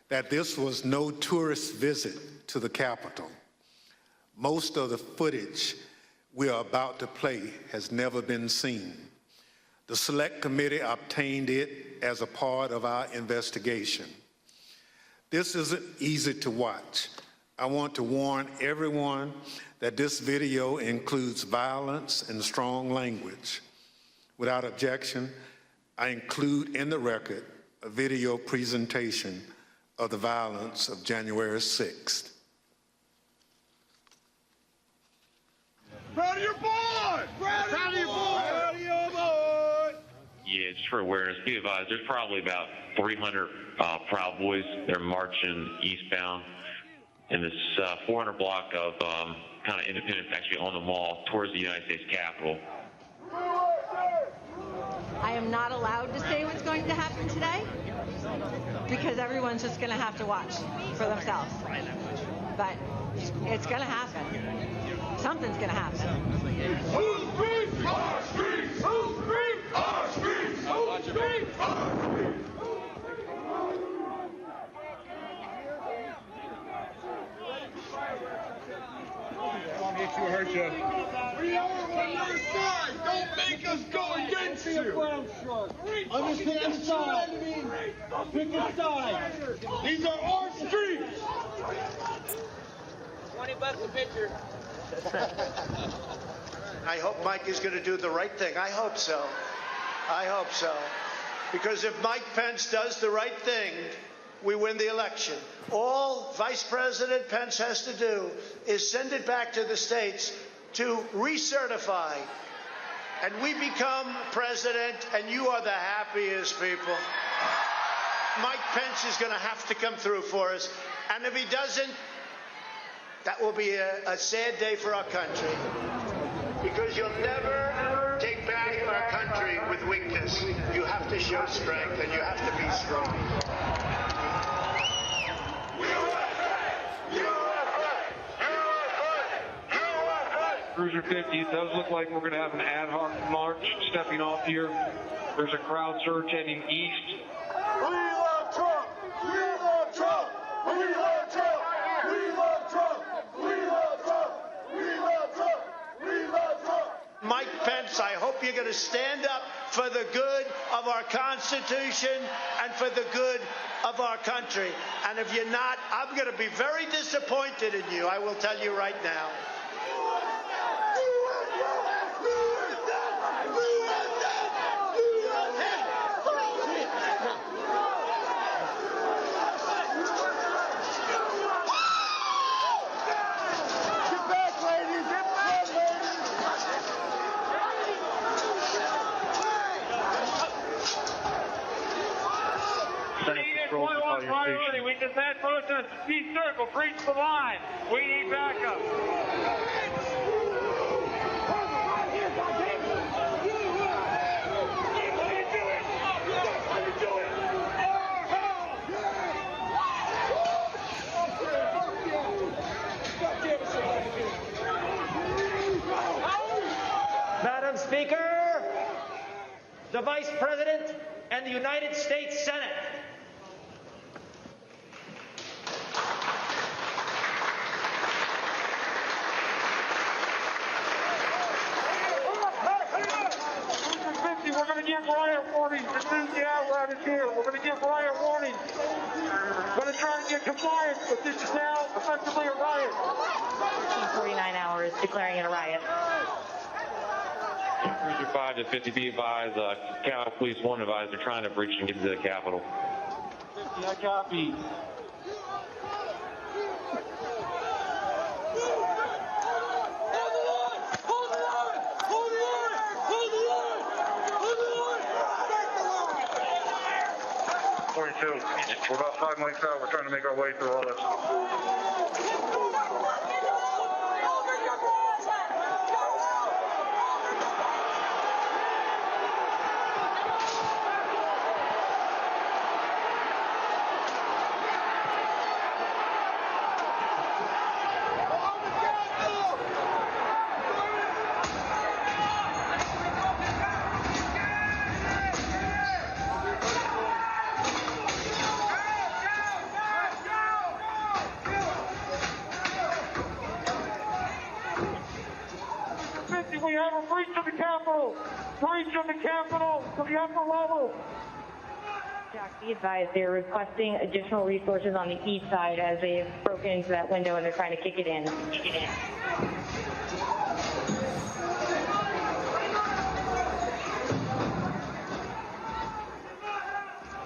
that this was no tourist visit to the Capitol. Most of the footage we are about to play has never been seen. The Select Committee obtained it as a part of our investigation. This isn't easy to watch. I want to warn everyone that this video includes violence and strong language. Without objection, I include in the record a video presentation of the violence of January 6th. Proud of your boy! Proud of your boy! Proud of your boy! Yeah, just for awareness, be advised, there's probably about 300 Proud Boys. They're marching eastbound in this 400 block of kind of Independence, actually on the mall towards the United States Capitol. I am not allowed to say what's going to happen today because everyone's just going to have to watch for themselves. But it's going to happen. Something's going to happen. Whose streets? Our streets! Whose streets? Our streets! Whose streets? Our streets! I'll hit you or hurt you. We are on your side! Don't make us go against you! Understand the side. Pick a side. These are our streets! $20 a picture. I hope Mike is going to do the right thing. I hope so. I hope so. Because if Mike Pence does the right thing, we win the election. All Vice President Pence has to do is send it back to the states to recertify. And we become president, and you are the happiest people. Mike Pence is going to have to come through for us. And if he doesn't, that will be a sad day for our country. because you'll never take back our country with weakness. You have to show strength, and you have to be strong. Cruiser 50, it does look like we're going to have an ad hoc march stepping off here. There's a crowd surge heading east. We love Trump! We love Trump! We love Trump! We love Trump! We love Trump! We love Trump! We love Trump! Mike Pence, I hope you're going to stand up for the good of our Constitution and for the good of our country. And if you're not, I'm going to be very disappointed in you, I will tell you right now. We just had protesters. Speed circle, breach the line. We need backup. Madam Speaker, the Vice President and the United States Senate. We're going to give riot warnings as soon as the apparatus is here. We're going to give riot warnings. We're going to try and get compliance, but this is now effectively a riot. 49 hours declaring it a riot. Cruiser 5 to 50, be advised, Cal Police 1 advised they're trying to breach and get to the Capitol. 50, I copy. We're about 5 miles out. We're trying to make our way through all this. We have a breach of the Capitol! Breach of the Capitol to the upper level! Jack, be advised they're requesting additional resources on the east side as they've broken into that window and they're trying to kick it in.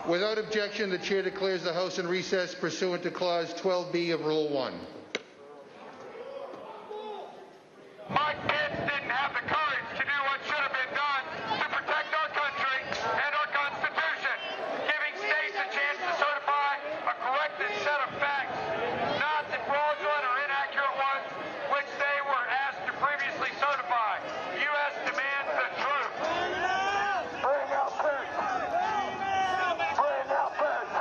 Without objection, the chair declares the House in recess pursuant to Clause 12B of Rule 1. Mike Pence didn't have the courage to do what should have been done to protect our country and our Constitution, giving states a chance to certify a corrected set of facts, not the fraudulent or inaccurate ones which they were asked to previously certify. The U.S. demands the truth. Bring out Pence. Bring out Pence. Bring out Pence.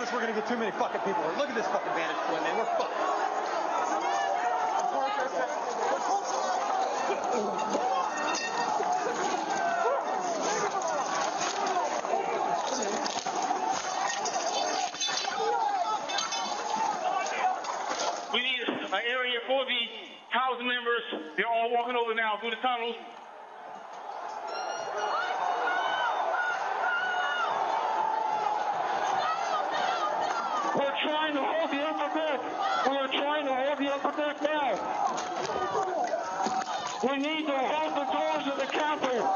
promise we're gonna get too many fucking people here. Look at this fucking vantage point, man. We're fucked. We need an area for the House members. They're all walking over now through the tunnels. We're trying to hold the upper deck. We're trying to hold the upper deck now. We need to hold the doors of the Capitol.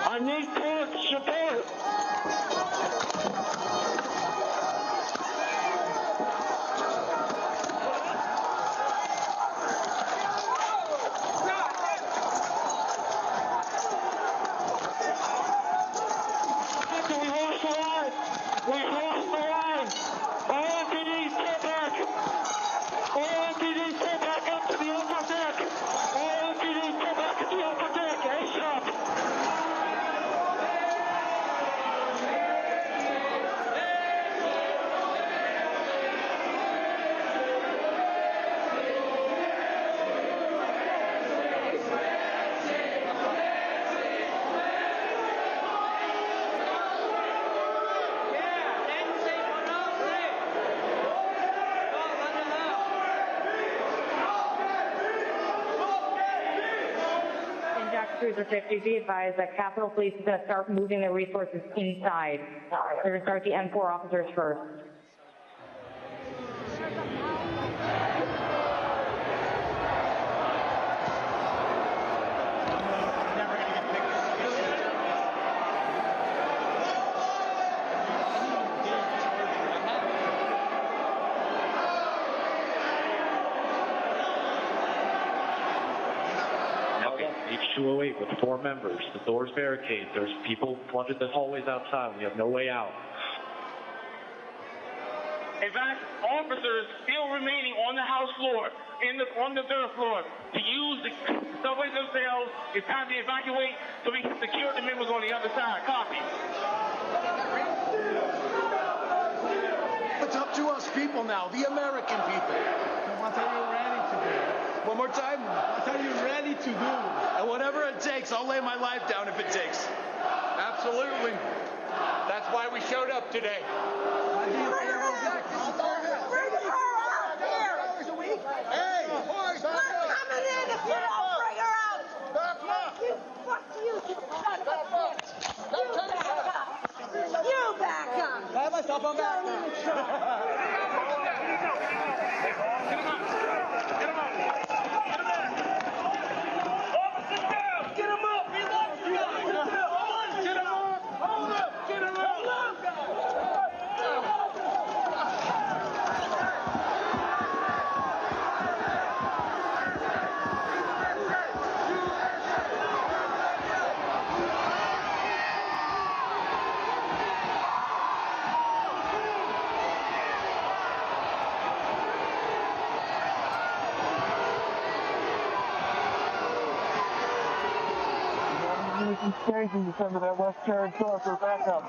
I need court support. Cruiser 50, be advised that Capitol Police is going to start moving their resources inside. They're going to start the M4 officers first. H208 with 4 members. The door's barricaded. There's people flooded the hallways outside. We have no way out. In fact, officers still remaining on the House floor, on the third floor, to use the subways themselves. It's time to evacuate so we can secure the members on the other side. Copy. It's up to us people now, the American people. What are you ready to do? One more time. What are you ready to do? And whatever it takes, I'll lay my life down if it takes. Absolutely. That's why we showed up today. Bring her out here! Hey! We're coming in if you don't bring her out! Fuck you, son of a bitch! You back up! I have myself on back. Don't even try. Changing some of that West Karen door for backup.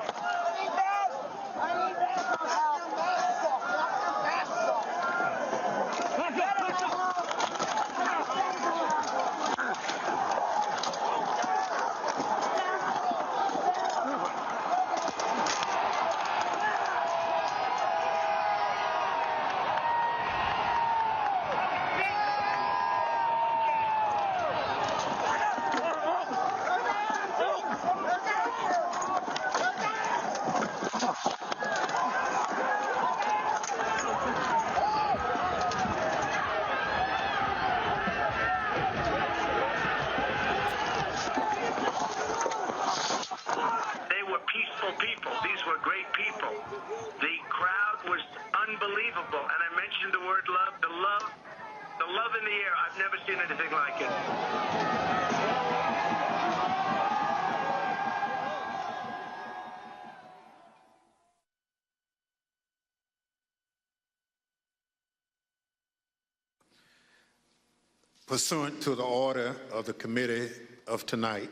Pursuant to the order of the committee of tonight,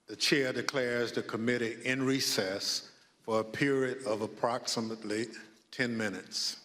The chair declares the committee in recess for a period of approximately 10 minutes.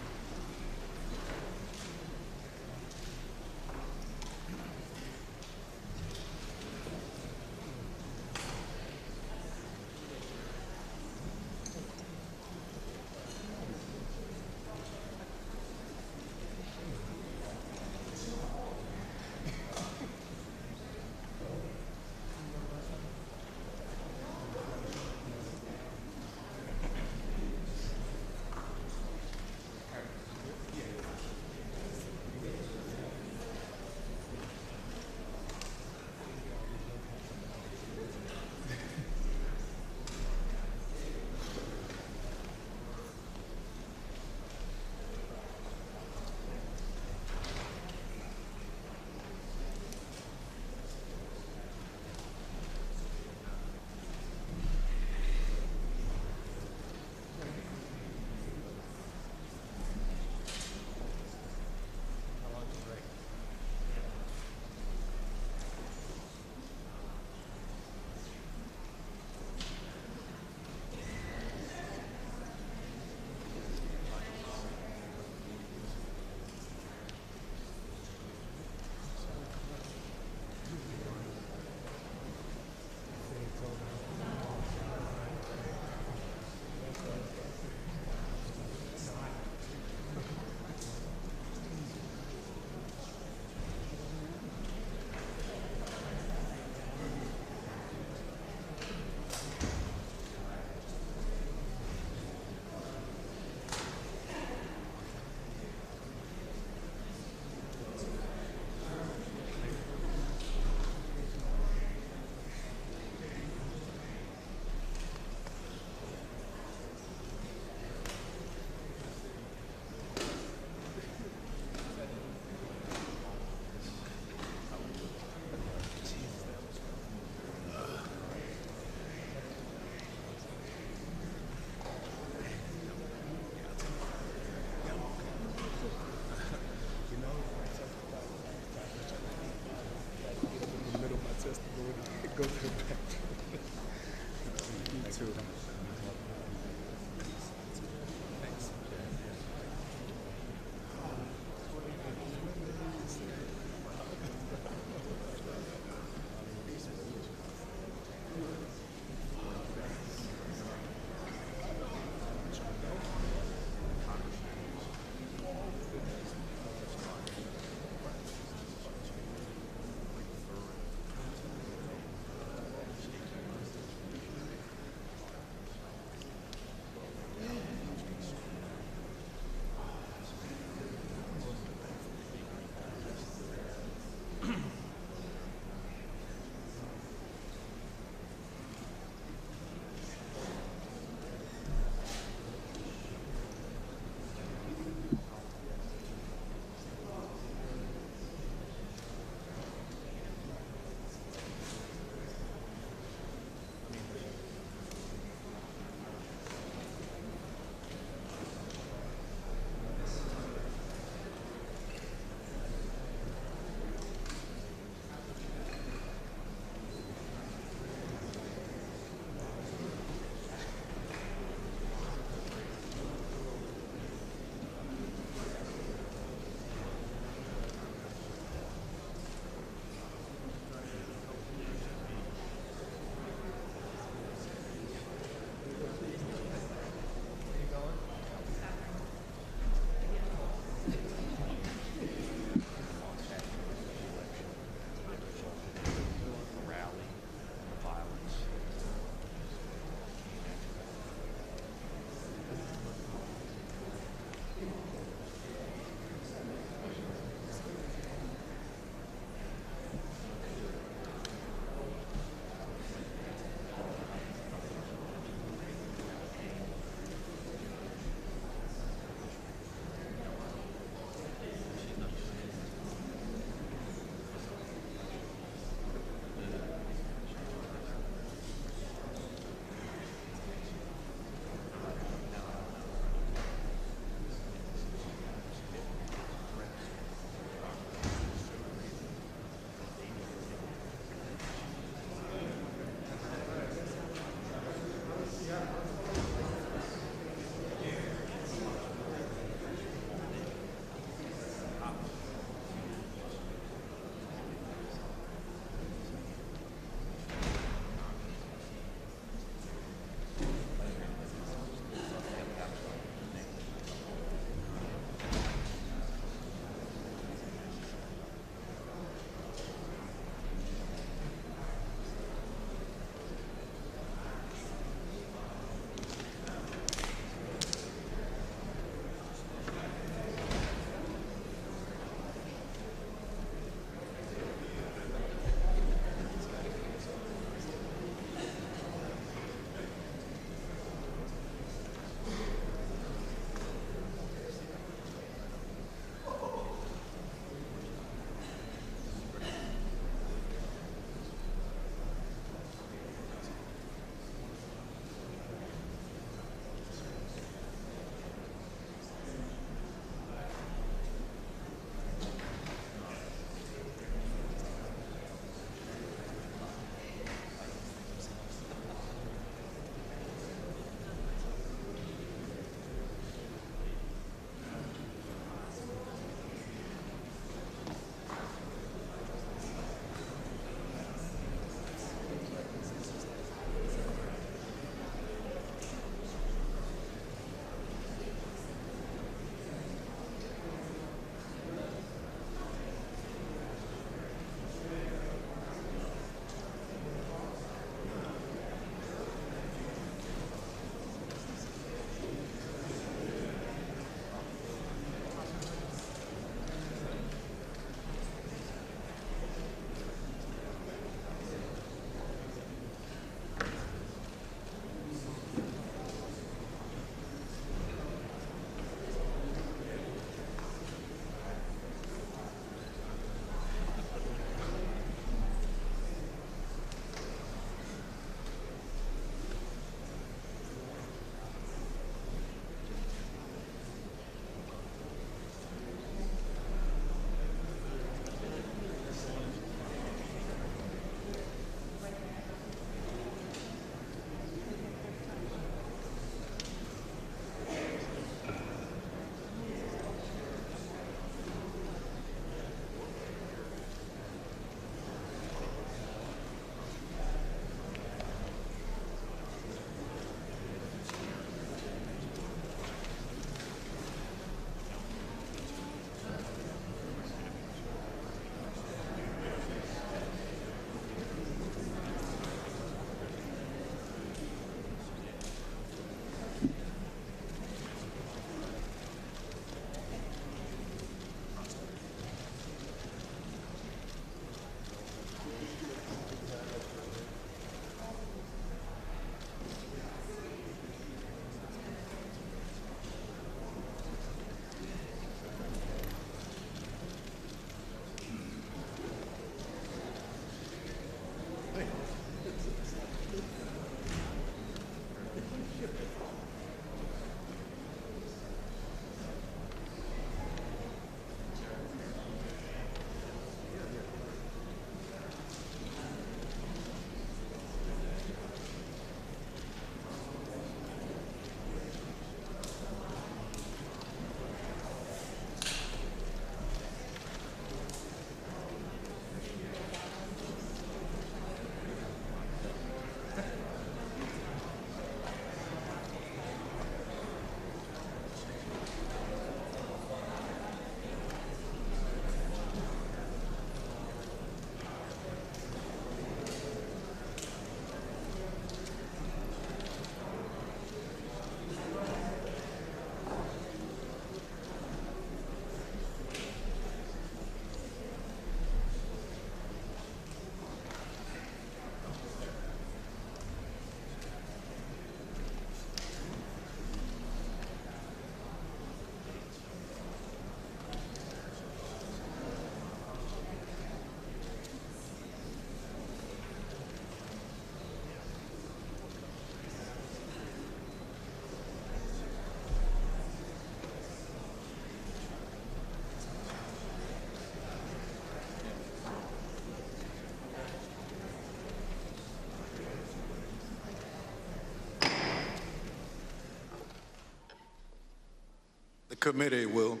committee will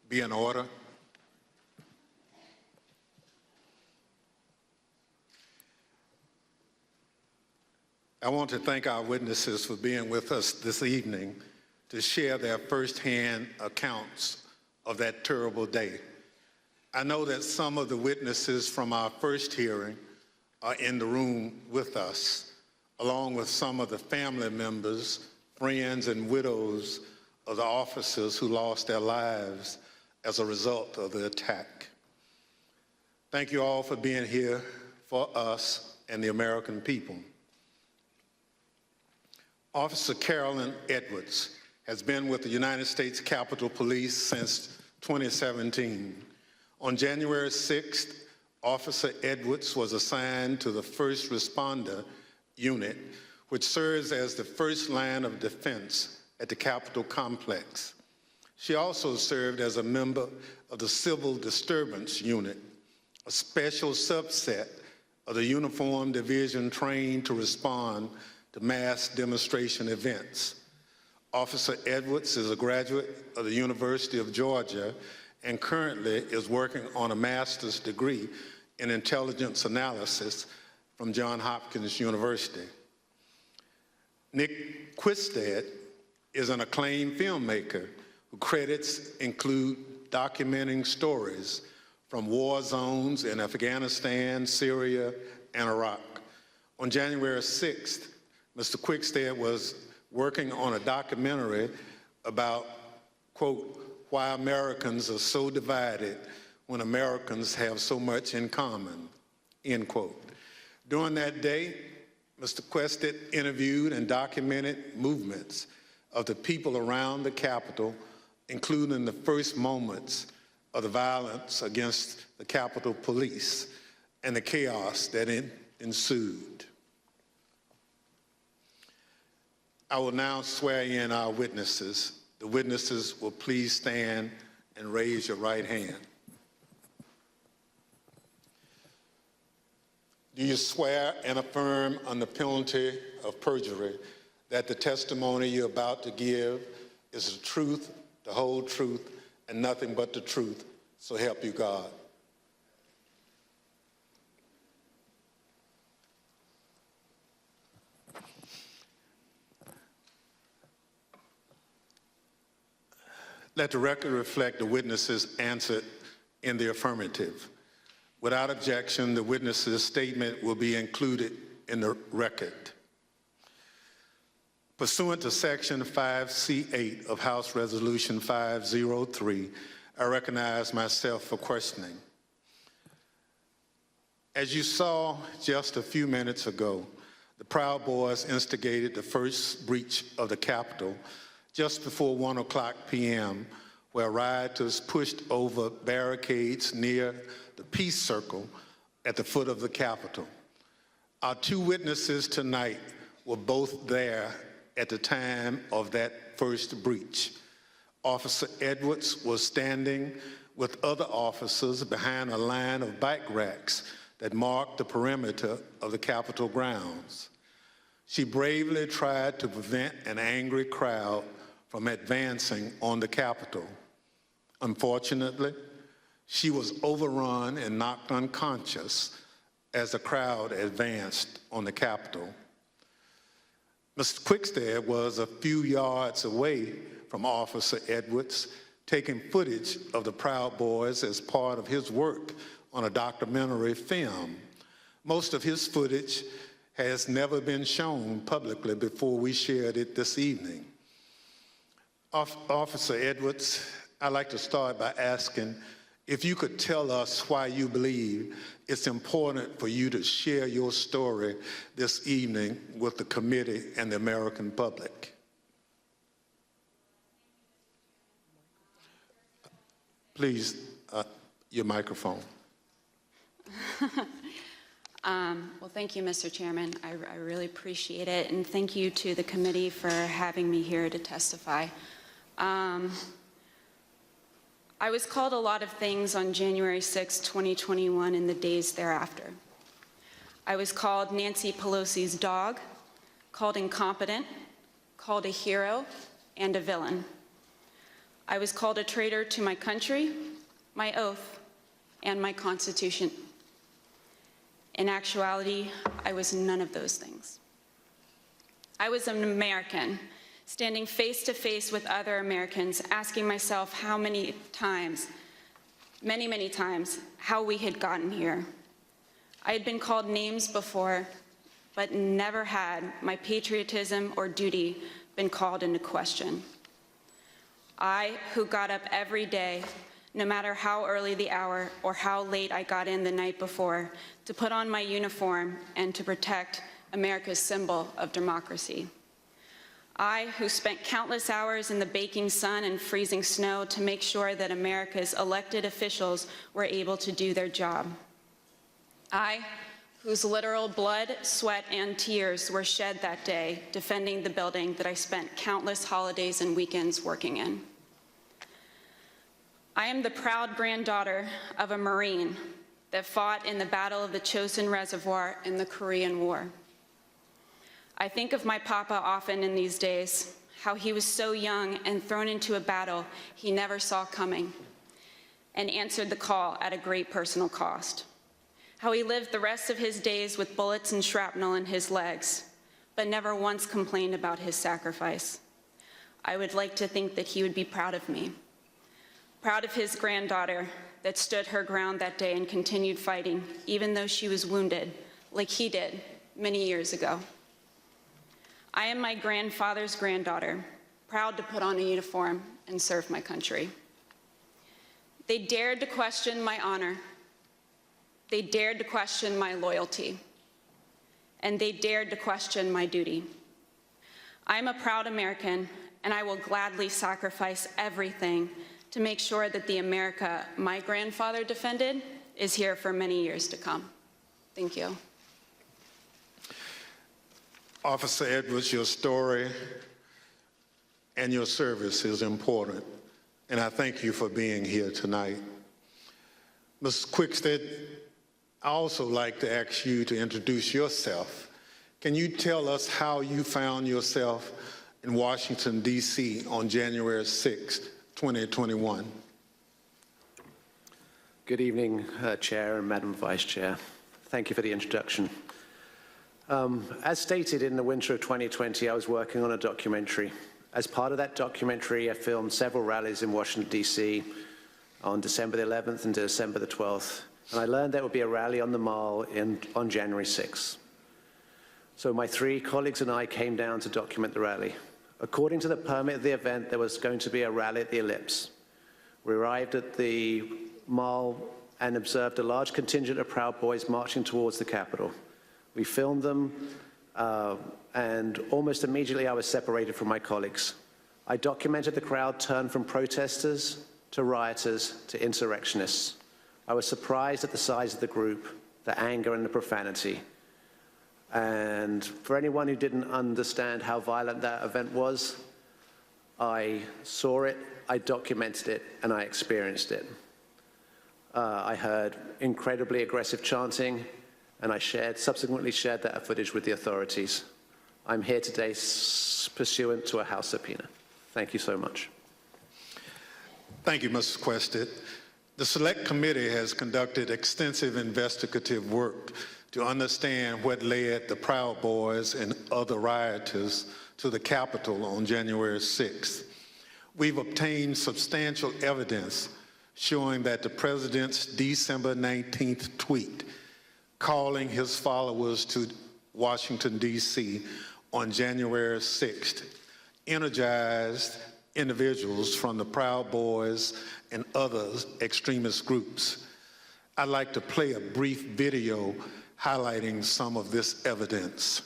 be in order. I want to thank our witnesses for being with us this evening to share their firsthand accounts of that terrible day. I know that some of the witnesses from our first hearing are in the room with us, along with some of the family members, friends, and widows of the officers who lost their lives as a result of the attack. Thank you all for being here for us and the American people. Officer Carolyn Edwards has been with the United States Capitol Police since 2017. On January 6th, Officer Edwards was assigned to the First Responder Unit, which serves as the first line of defense at the Capitol complex. She also served as a member of the Civil Disturbance Unit, a special subset of the uniformed division trained to respond to mass demonstration events. Officer Edwards is a graduate of the University of Georgia and currently is working on a master's degree in intelligence analysis from Johns Hopkins University. Nick Quistad is an acclaimed filmmaker whose credits include documenting stories from war zones in Afghanistan, Syria, and Iraq. On January 6th, Mr. Quickstead was working on a documentary about, quote, why Americans are so divided when Americans have so much in common, end quote. During that day, Mr. Quickstead interviewed and documented movements of the people around the Capitol, including the first moments of the violence against the Capitol Police and the chaos that ensued. I will now swear in our witnesses. The witnesses will please stand and raise your right hand. Do you swear and affirm under penalty of perjury that the testimony you're about to give is the truth, the whole truth, and nothing but the truth, so help you God? Let the record reflect the witnesses answered in the affirmative. Without objection, the witness's statement will be included in the record. Pursuant to Section 5C8 of House Resolution 503, I recognize myself for questioning. As you saw just a few minutes ago, the Proud Boys instigated the first breach of the Capitol just before 1:00 p.m., where rioters pushed over barricades near the Peace Circle at the foot of the Capitol. Our two witnesses tonight were both there at the time of that first breach. Officer Edwards was standing with other officers behind a line of bike racks that marked the perimeter of the Capitol grounds. She bravely tried to prevent an angry crowd from advancing on the Capitol. Unfortunately, she was overrun and knocked unconscious as the crowd advanced on the Capitol. Mr. Quickstead was a few yards away from Officer Edwards, taking footage of the Proud Boys as part of his work on a documentary film. Most of his footage has never been shown publicly before we shared it this evening. Officer Edwards, I'd like to start by asking if you could tell us why you believe it's important for you to share your story this evening with the committee and the American public. Please, your microphone. Well, thank you, Mr. Chairman. I really appreciate it, and thank you to the committee for having me here to testify. I was called a lot of things on January 6, 2021 and the days thereafter. I was called Nancy Pelosi's dog, called incompetent, called a hero, and a villain. I was called a traitor to my country, my oath, and my Constitution. In actuality, I was none of those things. I was an American, standing face to face with other Americans, asking myself how many times, many times, how we had gotten here. I had been called names before, but never had my patriotism or duty been called into question. I, who got up every day, no matter how early the hour or how late I got in the night before, to put on my uniform and to protect America's symbol of democracy. I, who spent countless hours in the baking sun and freezing snow to make sure that America's elected officials were able to do their job. I, whose literal blood, sweat, and tears were shed that day defending the building that I spent countless holidays and weekends working in. I am the proud granddaughter of a Marine that fought in the Battle of the Chosin Reservoir in the Korean War. I think of my papa often in these days, how he was so young and thrown into a battle he never saw coming and answered the call at a great personal cost. How he lived the rest of his days with bullets and shrapnel in his legs, but never once complained about his sacrifice. I would like to think that he would be proud of me, proud of his granddaughter that stood her ground that day and continued fighting, even though she was wounded, like he did many years ago. I am my grandfather's granddaughter, proud to put on a uniform and serve my country. They dared to question my honor. They dared to question my loyalty. And they dared to question my duty. I am a proud American, and I will gladly sacrifice everything to make sure that the America my grandfather defended is here for many years to come. Thank you. Officer Edwards, your story and your service is important, and I thank you for being here tonight. Ms. Quickstead, I also like to ask you to introduce yourself. Can you tell us how you found yourself in Washington, D.C. on January 6th, 2021? Good evening, Chair and Madam Vice Chair. Thank you for the introduction. As stated in the winter of 2020, I was working on a documentary. As part of that documentary, I filmed several rallies in Washington, D.C. on December the 11th and December the 12th. And I learned there would be a rally on the Mall on January 6th. So my three colleagues and I came down to document the rally. According to the permit of the event, there was going to be a rally at the Ellipse. We arrived at the Mall and observed a large contingent of Proud Boys marching towards the Capitol. We filmed them, and almost immediately I was separated from my colleagues. I documented the crowd turn from protesters to rioters to insurrectionists. I was surprised at the size of the group, the anger and the profanity. And for anyone who didn't understand how violent that event was, I saw it, I documented it, and I experienced it. I heard incredibly aggressive chanting, and I subsequently shared that footage with the authorities. I'm here today pursuant to a House subpoena. Thank you so much. Thank you, Mrs. Quested. The Select Committee has conducted extensive investigative work to understand what led the Proud Boys and other rioters to the Capitol on January 6th. We've obtained substantial evidence showing that the president's December 19th tweet calling his followers to Washington, D.C. on January 6th energized individuals from the Proud Boys and other extremist groups. I'd like to play a brief video highlighting some of this evidence.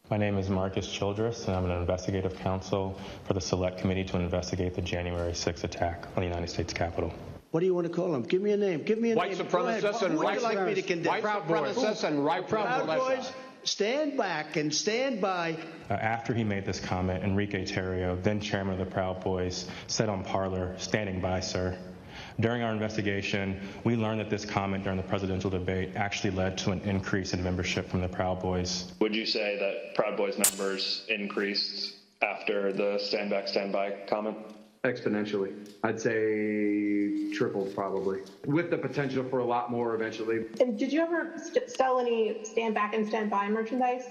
My name is Marcus Childress, and I'm an investigative counsel for the Select Committee to investigate the January 6th attack on the United States Capitol. What do you want to call them? Give me a name. Give me a White name. supremacists and white like me to condemn? White supremacists and right Proud Boys, stand back and stand by. After he made this comment, Enrique Terrio, then chairman of the Proud Boys, said on Parler, "Standing by, sir." During our investigation, we learned that this comment during the presidential debate actually led to an increase in membership from the Proud Boys. Would you say that Proud Boys members increased after the stand back, stand by comment? Exponentially. I'd say tripled probably, with the potential for a lot more eventually. And did you ever sell any stand back and stand by merchandise?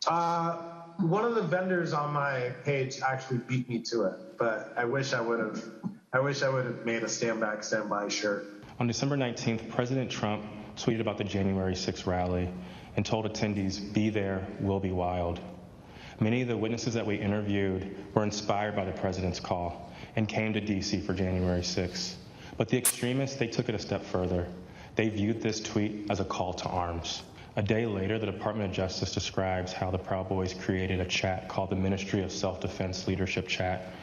One of the vendors on my page actually beat me to it, but I wish I would have made a stand back, stand by shirt. On December 19th, President Trump tweeted about the January 6th rally and told attendees, "Be there, we'll be wild." Many of the witnesses that we interviewed were inspired by the president's call and came to D.C. for January 6th. But the extremists, they took it a step further. They viewed this tweet as a call to arms. A day later, the Department of Justice describes how the Proud Boys created a chat called the Ministry of Self-Defense Leadership Chat.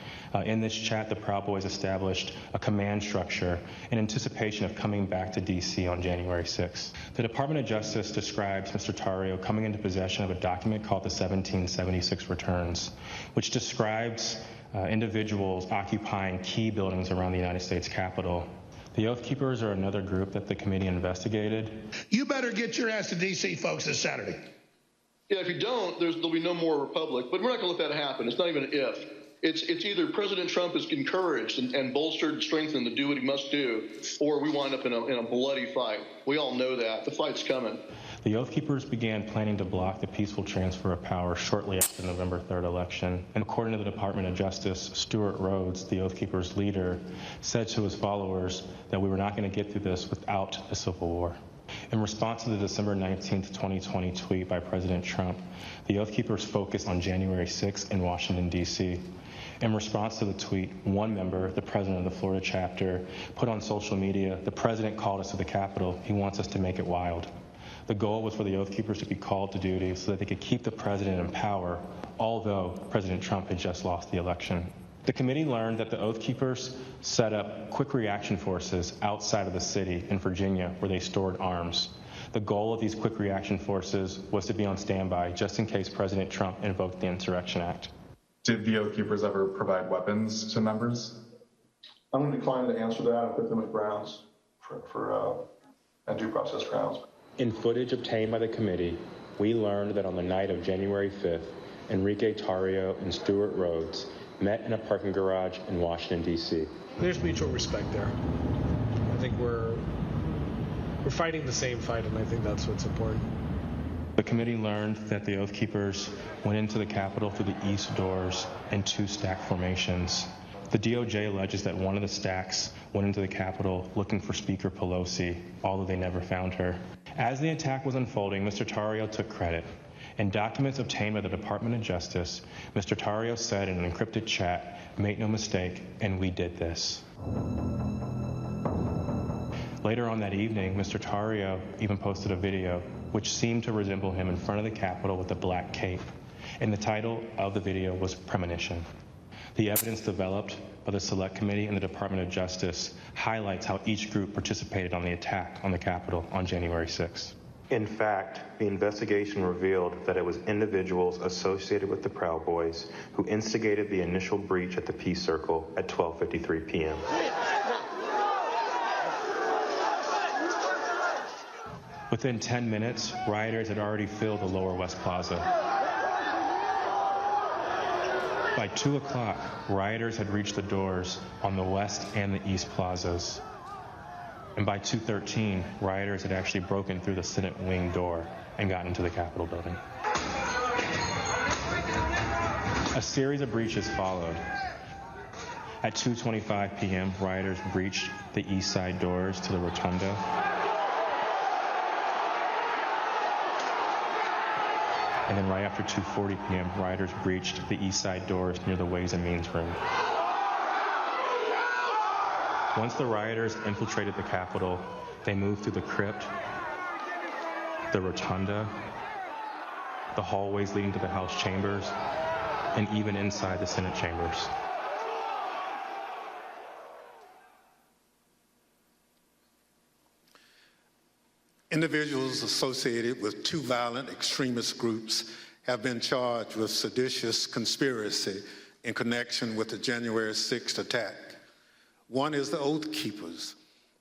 In this chat, the Proud Boys established a command structure in anticipation of coming back to D.C. on January 6th. The Department of Justice describes Mr. Tarrio coming into possession of a document called the 1776 Returns, which describes individuals occupying key buildings around the United States Capitol. The Oath Keepers are another group that the committee investigated. You better get your ass to D.C., folks, this Saturday. Yeah, if you don't, there'll be no more Republic. But we're not going to let that happen. It's not even an if. It's either President Trump is encouraged and bolstered and strengthened to do what he must do, or we wind up in a bloody fight. We all know that. The fight's coming. The Oath Keepers began planning to block the peaceful transfer of power shortly after the November 3rd election. And according to the Department of Justice, Stuart Rhodes, the Oath Keepers leader, said to his followers that we were not going to get through this without a civil war. In response to the December 19th, 2020 tweet by President Trump, the Oath Keepers focused on January 6th in Washington, D.C. In response to the tweet, one member, the president of the Florida chapter, put on social media, "The president called us to the Capitol. He wants us to make it wild." The goal was for the Oath Keepers to be called to duty so that they could keep the president in power, although President Trump had just lost the election. The committee learned that the Oath Keepers set up quick reaction forces outside of the city in Virginia where they stored arms. The goal of these quick reaction forces was to be on standby just in case President Trump invoked the Insurrection Act. Did the Oath Keepers ever provide weapons to members? I'm going to decline to answer that and put them at grounds for due process grounds. In footage obtained by the committee, we learned that on the night of January 5th, Enrique Tarrio and Stuart Rhodes met in a parking garage in Washington, D.C. There's mutual respect there. I think we're fighting the same fight, and I think that's what's important. The committee learned that the Oath Keepers went into the Capitol through the east doors in two stack formations. The DOJ alleges that one of the stacks went into the Capitol looking for Speaker Pelosi, although they never found her. As the attack was unfolding, Mr. Tarrio took credit. In documents obtained by the Department of Justice, Mr. Tarrio said in an encrypted chat, "Make no mistake, and we did this." Later on that evening, Mr. Tarrio even posted a video which seemed to resemble him in front of the Capitol with a black cape. And the title of the video was Premonition. The evidence developed by the Select Committee and the Department of Justice highlights how each group participated on the attack on the Capitol on January 6th. In fact, the investigation revealed that it was individuals associated with the Proud Boys who instigated the initial breach at the Peace Circle at 12:53 p.m. Within 10 minutes, rioters had already filled the Lower West Plaza. By 2 o'clock, rioters had reached the doors on the West and the East plazas. And by 2:13, rioters had actually broken through the Senate wing door and gotten into the Capitol building. A series of breaches followed. At 2:25 p.m., rioters breached the east side doors to the Rotunda. And then right after 2:40 p.m., rioters breached the east side doors near the Ways and Means room. Once the rioters infiltrated the Capitol, they moved through the crypt, the rotunda, the hallways leading to the House chambers, and even inside the Senate chambers. Individuals associated with two violent extremist groups have been charged with seditious conspiracy in connection with the January 6th attack. One is the Oath Keepers.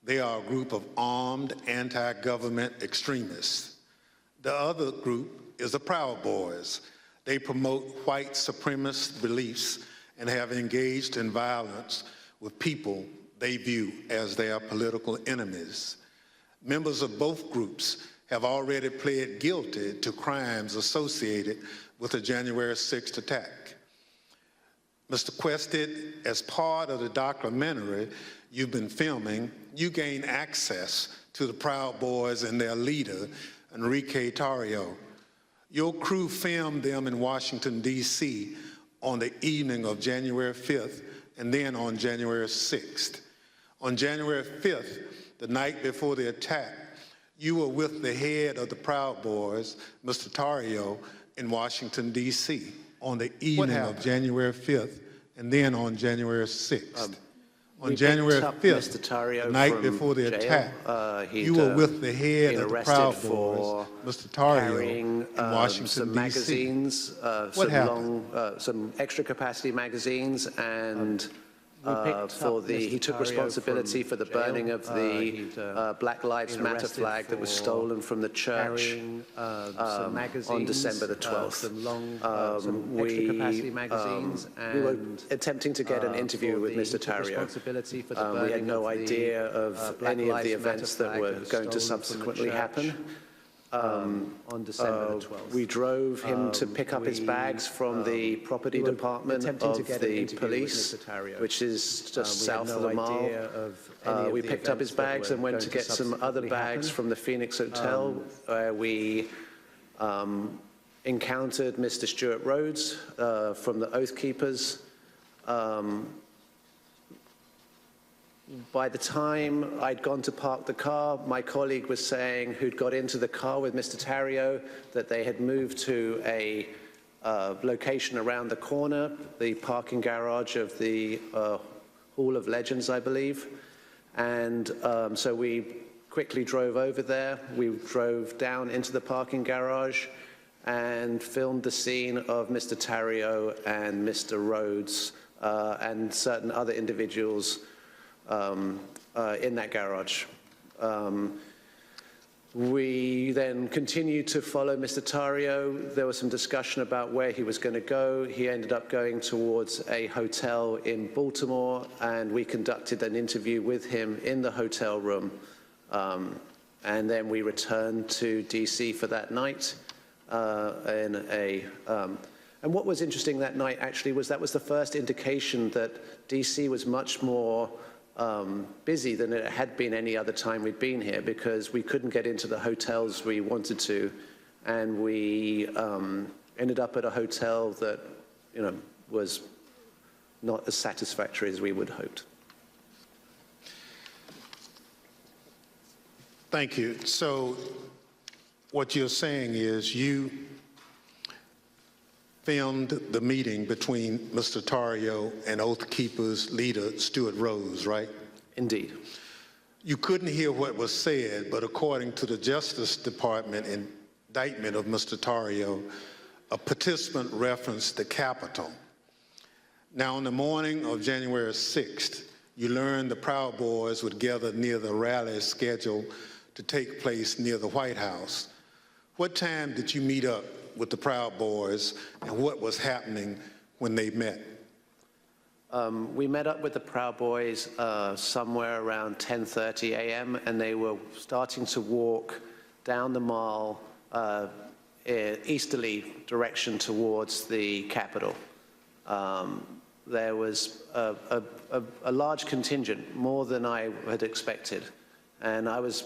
They are a group of armed anti-government extremists. The other group is the Proud Boys. They promote white supremacist beliefs and have engaged in violence with people they view as their political enemies. Members of both groups have already pled guilty to crimes associated with the January 6th attack. Mr. Quested, as part of the documentary you've been filming, you gained access to the Proud Boys and their leader, Enrique Tarrio. Your crew filmed them in Washington, D.C. on the evening of January 5th and then on January 6th. On January 5th, the night before the attack, you were with the head of the Proud Boys, Mr. Tarrio, in Washington, D.C. on the evening of January 5th and then on January 6th. On January 5th, the night before the attack, you were with the head of the Proud Boys, Mr. Tarrio, in Washington, some D.C. magazines, some extra capacity magazines, and he took responsibility for the burning of the Black Lives Matter flag that was stolen from the church on December the 12th. We were attempting to get an interview with Mr. Tarrio. We had no idea of any of the events that were going to subsequently happen. On December the 12th. We drove him to pick up his bags from the property department of the police, which is just south of the mall. We picked up his bags and went to get some other bags from the Phoenix Hotel, where we encountered Mr. Stuart Rhodes from the Oath Keepers. By the time I'd gone to park the car, my colleague was saying, who'd got into the car with Mr. Tarrio, that they had moved to a location around the corner, the parking garage of the Hall of Legends, I believe. And so we quickly drove over there. We drove down into the parking garage and filmed the scene of Mr. Tarrio and Mr. Rhodes and certain other individuals in that garage. We then continued to follow Mr. Tarrio. There was some discussion about where he was going to go. He ended up going towards a hotel in Baltimore, and we conducted an interview with him in the hotel room. And then we returned to DC for that night and what was interesting that night actually was that was the first indication that DC was much more busy than it had been any other time we'd been here, because we couldn't get into the hotels we wanted to, and we ended up at a hotel that, you know, was not as satisfactory as we would have hoped. Thank you. So what you're saying is you filmed the meeting between Mr. Tarrio and Oath Keepers leader Stuart Rhodes, right? Indeed. You couldn't hear what was said, but according to the Justice Department indictment of Mr. Tarrio, a participant referenced the Capitol. Now, on the morning of January 6th, you learned the Proud Boys would gather near the rally scheduled to take place near the White House. What time did you meet up with the Proud Boys, and what was happening when they met? We met up with the Proud Boys somewhere around 10:30 a.m. and they were starting to walk down the mall easterly direction towards the Capitol. There was a large contingent, more than I had expected, and I was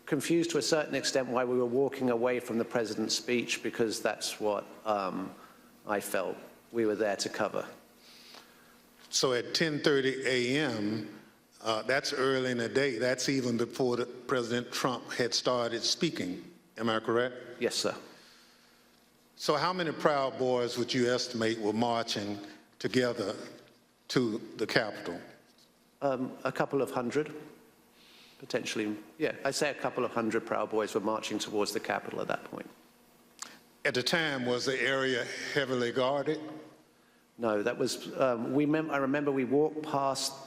confused to a certain extent why we were walking away from the president's speech, because that's what I felt we were there to cover. So at 10:30 a.m., that's early in the day. That's even before President Trump had started speaking. Am I correct? Yes, sir. So how many Proud Boys would you estimate were marching together to the Capitol? A couple of hundred. Potentially, yeah, I'd say a couple of hundred Proud Boys were marching towards the Capitol at that point. At the time, was the area heavily guarded? No, that was, I remember we walked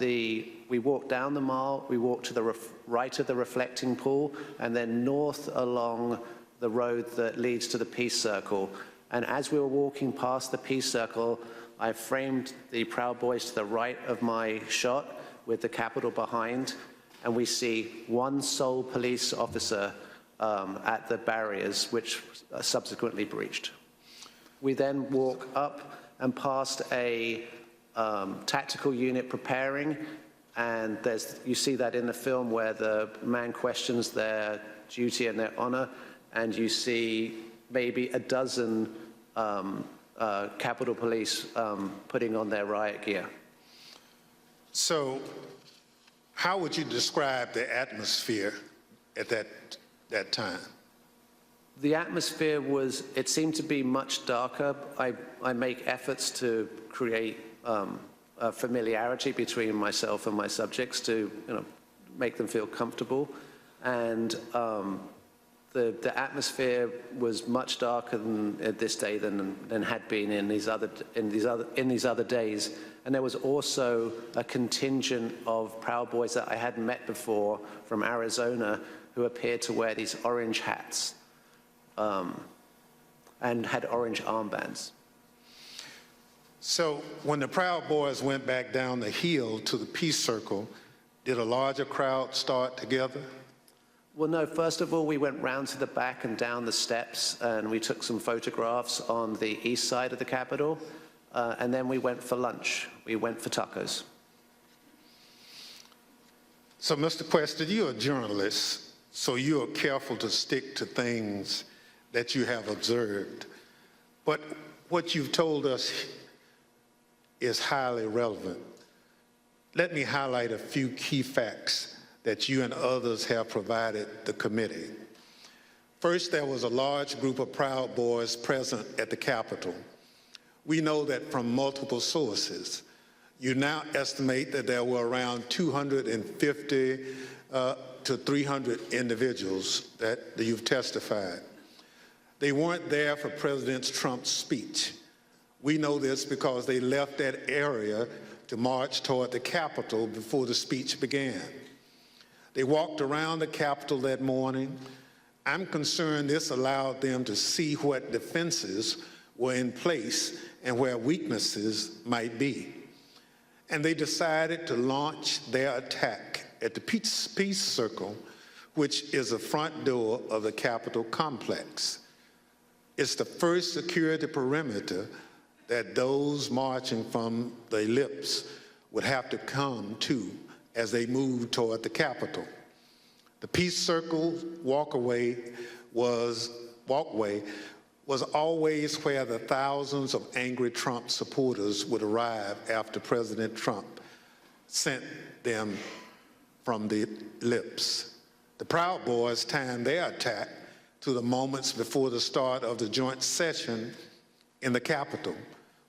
we walked down the mall, we walked to the right of the reflecting pool, and then north along the road that leads to the Peace Circle. And as we were walking past the peace circle, I framed the Proud Boys to the right of my shot with the Capitol behind, and we see one sole police officer at the barriers, which subsequently breached. We then walk up and past a tactical unit preparing, and you see that in the film where the man questions their duty and their honor, and you see maybe a dozen Capitol Police putting on their riot gear. So how would you describe the atmosphere at that time? The atmosphere it seemed to be much darker. I make efforts to create a familiarity between myself and my subjects to make them feel comfortable. And the atmosphere was much darker at this day than had been in these other days. And there was also a contingent of Proud Boys that I hadn't met before from Arizona who appeared to wear these orange hats and had orange armbands. So when the Proud Boys went back down the hill to the Peace Circle, did a larger crowd start together? Well, no. First of all, we went round to the back and down the steps, and we took some photographs on the east side of the Capitol, and then we went for lunch. We went for tacos. So, Mr. Quested, you're a journalist, so you're careful to stick to things that you have observed. But what you've told us is highly relevant. Let me highlight a few key facts that you and others have provided the committee. First, there was a large group of Proud Boys present at the Capitol. We know that from multiple sources. You now estimate that there were around 250 to 300 individuals that you've testified. They weren't there for President Trump's speech. We know this because they left that area to march toward the Capitol before the speech began. They walked around the Capitol that morning. I'm concerned this allowed them to see what defenses were in place and where weaknesses might be. And they decided to launch their attack at the Peace Circle, which is the front door of the Capitol complex. It's the first security perimeter that those marching from the ellipse would have to come to as they moved toward the Capitol. The Peace Circle walkway was always where the thousands of angry Trump supporters would arrive after President Trump sent them from the ellipse. The Proud Boys timed their attack to the moments before the start of the joint session in the Capitol,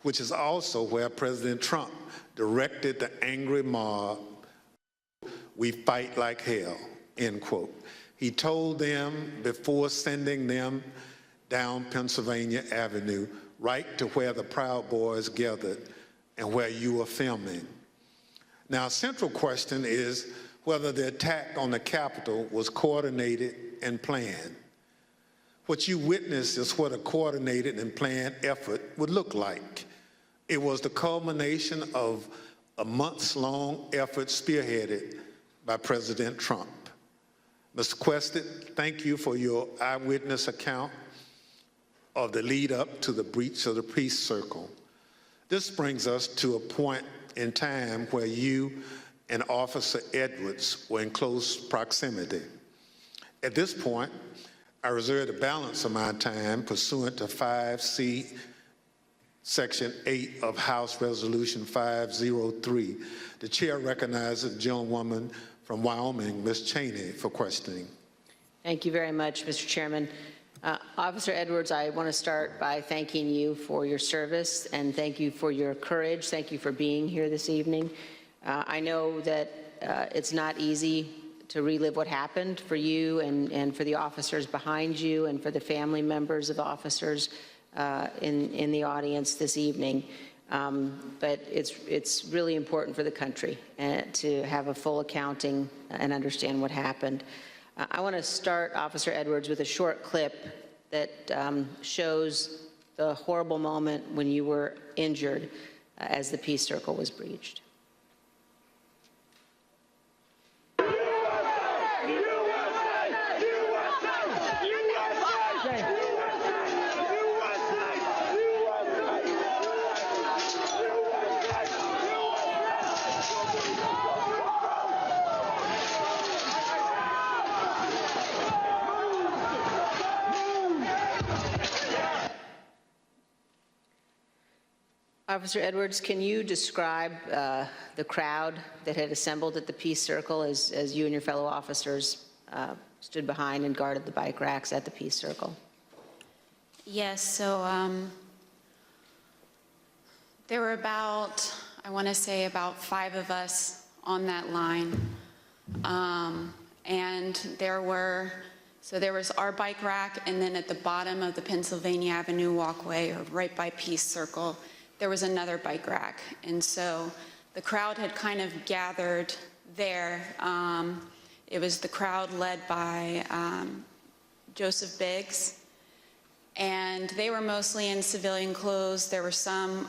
which is also where President Trump directed the angry mob, "We fight like hell," end quote. He told them before sending them down Pennsylvania Avenue, right to where the Proud Boys gathered and where you were filming. Now, a central question is whether the attack on the Capitol was coordinated and planned. What you witnessed is what a coordinated and planned effort would look like. It was the culmination of a months-long effort spearheaded by President Trump. Mr. Quested, thank you for your eyewitness account of the lead up to the breach of the Peace Circle. This brings us to a point in time where you and Officer Edwards were in close proximity. At this point, I reserve the balance of my time pursuant to 5C, Section 8 of House Resolution 503. The chair recognizes the gentlewoman from Wyoming, Ms. Cheney, for questioning. Thank you very much, Mr. Chairman. Officer Edwards, I want to start by thanking you for your service and thank you for your courage. Thank you for being here this evening. I know that it's not easy to relive what happened for you and for the officers behind you and for the family members of officers in the audience this evening. But it's really important for the country to have a full accounting and understand what happened. I want to start, Officer Edwards, with a short clip that shows the horrible moment when you were injured as the peace circle was breached. Officer Edwards, can you describe the crowd that had assembled at the Peace Circle as you and your fellow officers stood behind and guarded the bike racks at the Peace Circle? Yes, so there were about, I want to say about 5 of us on that line. And there was our bike rack, and then at the bottom of the Pennsylvania Avenue walkway, or right by Peace Circle, there was another bike rack. And so the crowd had kind of gathered there. It was the crowd led by Joseph Biggs, and they were mostly in civilian clothes. There were some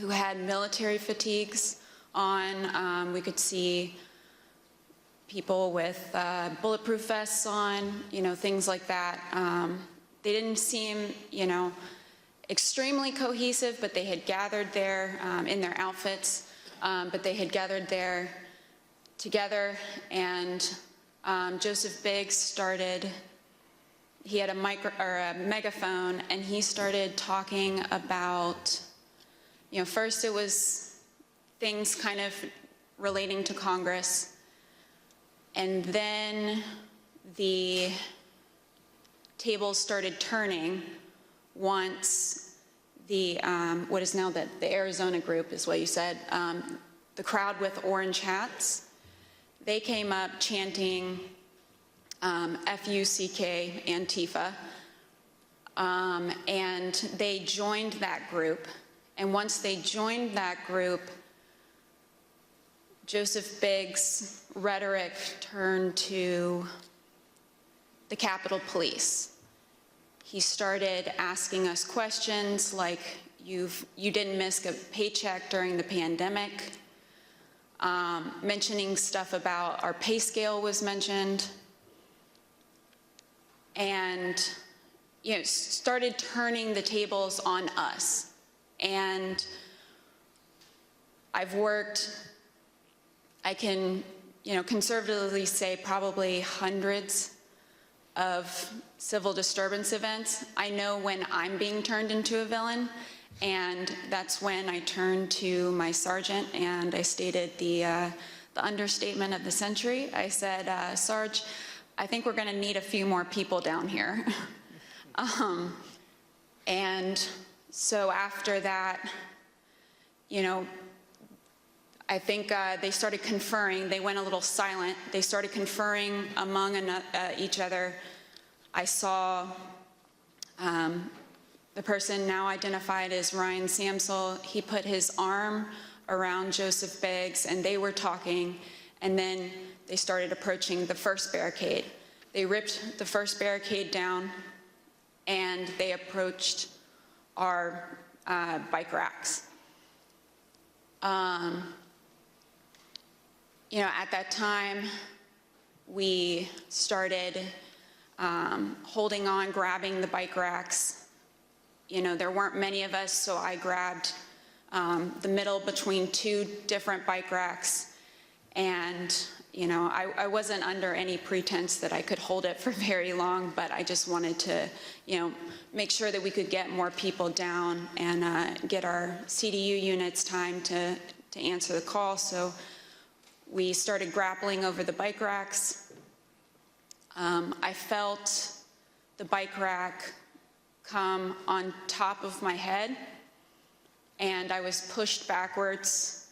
who had military fatigues on. We could see people with bulletproof vests on, things like that. They didn't seem, extremely cohesive, but they had gathered there in their outfits, but they had gathered there together, and Joseph Biggs started, he had a megaphone, and he started talking about, first it was things kind of relating to Congress, and then the tables started turning once the, what is now the Arizona group is what you said, the crowd with orange hats, they came up chanting F-U-C-K, Antifa, and they joined that group. And once they joined that group, Joseph Biggs' rhetoric turned to the Capitol Police. He started asking us questions like, you didn't miss a paycheck during the pandemic, mentioning stuff about our pay scale was mentioned, and started turning the tables on us. And I've worked, I can conservatively say probably hundreds of civil disturbance events. I know when I'm being turned into a villain, and that's when I turned to my sergeant and I stated the understatement of the century. I said, Sarge, I think we're going to need a few more people down here. And so after that, I think they started conferring. They went a little silent. They started conferring among each other. I saw the person now identified as Ryan Samsel. He put his arm around Joseph Biggs, and they were talking, and then they started approaching the first barricade. They ripped the first barricade down, and they approached our bike racks. At that time, we started holding on, grabbing the bike racks. There weren't many of us, so I grabbed the middle between 2 different bike racks. And, I wasn't under any pretense that I could hold it for very long, but I just wanted to, make sure that we could get more people down and get our CDU units time to answer the call. So we started grappling over the bike racks. I felt the bike rack come on top of my head, and I was pushed backwards,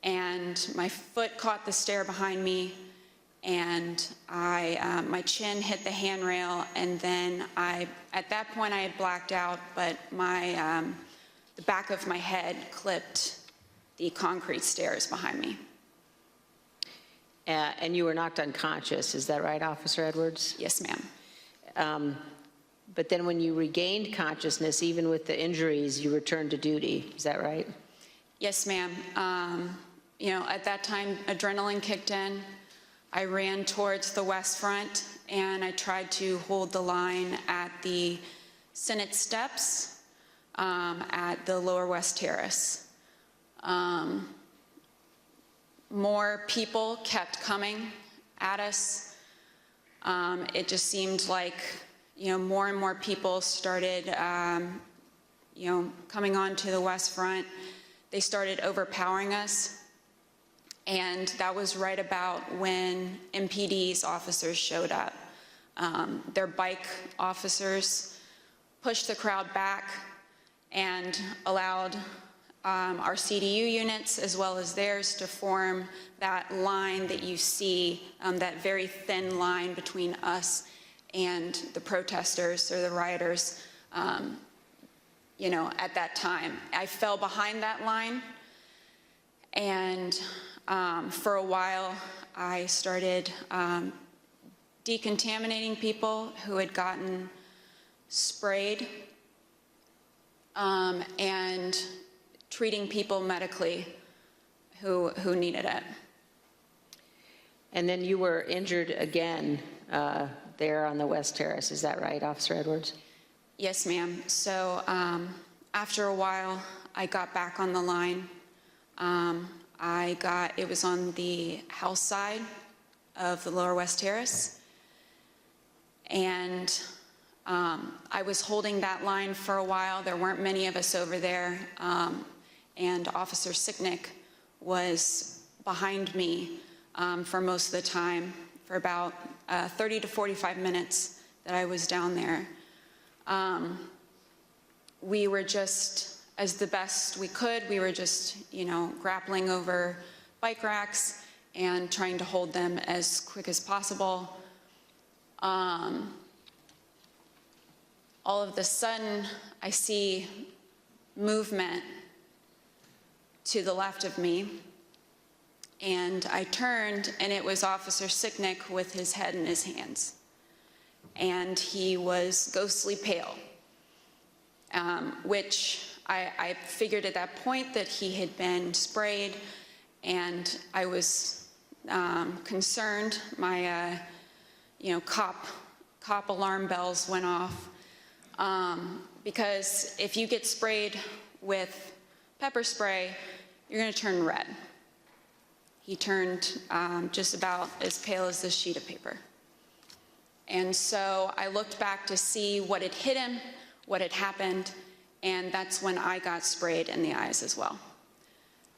and my foot caught the stair behind me, and my chin hit the handrail, and then at that point I had blacked out, but the back of my head clipped the concrete stairs behind me. And you were knocked unconscious, is that right, Officer Edwards? Yes, ma'am. but then when you regained consciousness, even with the injuries, you returned to duty. Is that right? Yes, ma'am. You know, at that time, adrenaline kicked in. I ran towards the West Front, and I tried to hold the line at the Senate steps at the Lower West Terrace. More people kept coming at us. It just seemed like, you know, more and more people started, you know, coming onto the West Front. They started overpowering us. And that was right about when MPD's officers showed up. Their bike officers pushed the crowd back and allowed our CDU units as well as theirs to form that line that you see, that very thin line between us and the protesters or the rioters, you know, at that time. I fell behind that line, and for a while I started decontaminating people who had gotten sprayed and treating people medically who needed it. And then you were injured again there on the West Terrace. Is that right, Officer Edwards? Yes, ma'am. So after a while, I got back on the line. It was on the house side of the Lower West Terrace. And I was holding that line for a while. There weren't many of us over there. And Officer Sicknick was behind me for most of the time, for about 30 to 45 minutes that I was down there. We were just, as the best we could, we were just, you know, grappling over bike racks and trying to hold them as quick as possible. All of a sudden, I see movement to the left of me, and I turned, and it was Officer Sicknick with his head in his hands. And he was ghostly pale, which I figured at that point that he had been sprayed, and I was concerned. My, you know, cop alarm bells went off, because if you get sprayed with pepper spray, you're going to turn red. He turned just about as pale as this sheet of paper. And so I looked back to see what had hit him, what had happened, and that's when I got sprayed in the eyes as well.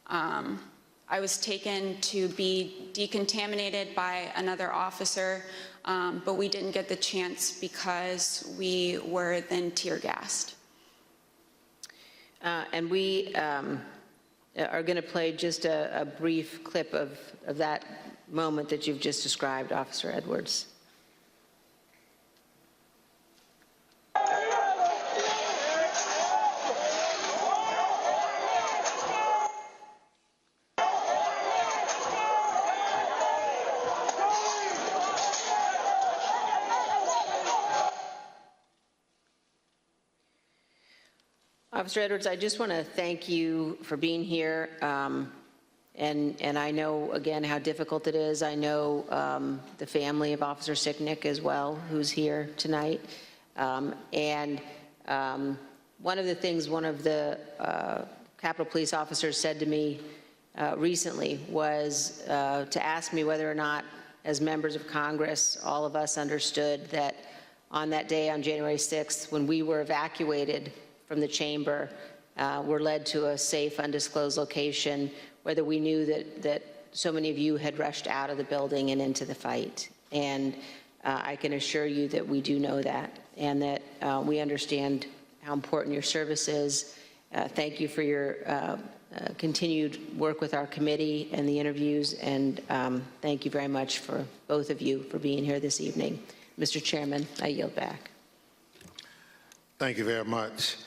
I was taken to be decontaminated by another officer, but we didn't get the chance because we were then tear gassed. And we are going to play just a brief clip of that moment that you've just described, Officer Edwards. Officer Edwards, I just want to thank you for being here. And I know, again, how difficult it is. I know the family of Officer Sicknick as well, who's here tonight. And one of the things one of the Capitol Police officers said to me recently was to ask me whether or not, as members of Congress, all of us understood that on that day, on January 6th, when we were evacuated from the chamber, were led to a safe, undisclosed location, whether we knew that so many of you had rushed out of the building and into the fight. And I can assure you that we do know that, and that we understand how important your service is. Thank you for your continued work with our committee and the interviews, and thank you very much for both of you for being here this evening. Mr. Chairman, I yield back. Thank you very much.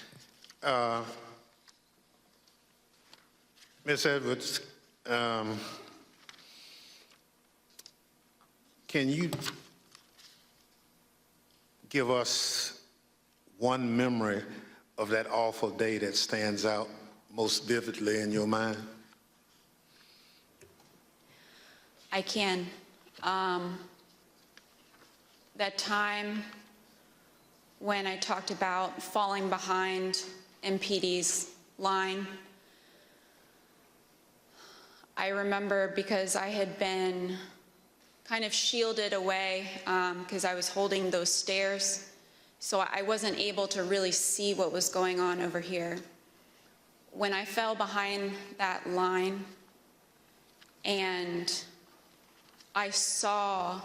Ms. Edwards, can you give us one memory of that awful day that stands out most vividly in your mind? I can. That time when I talked about falling behind MPD's line, I remember because I had been kind of shielded away because I was holding those stairs, so I wasn't able to really see what was going on over here. When I fell behind that line and I saw,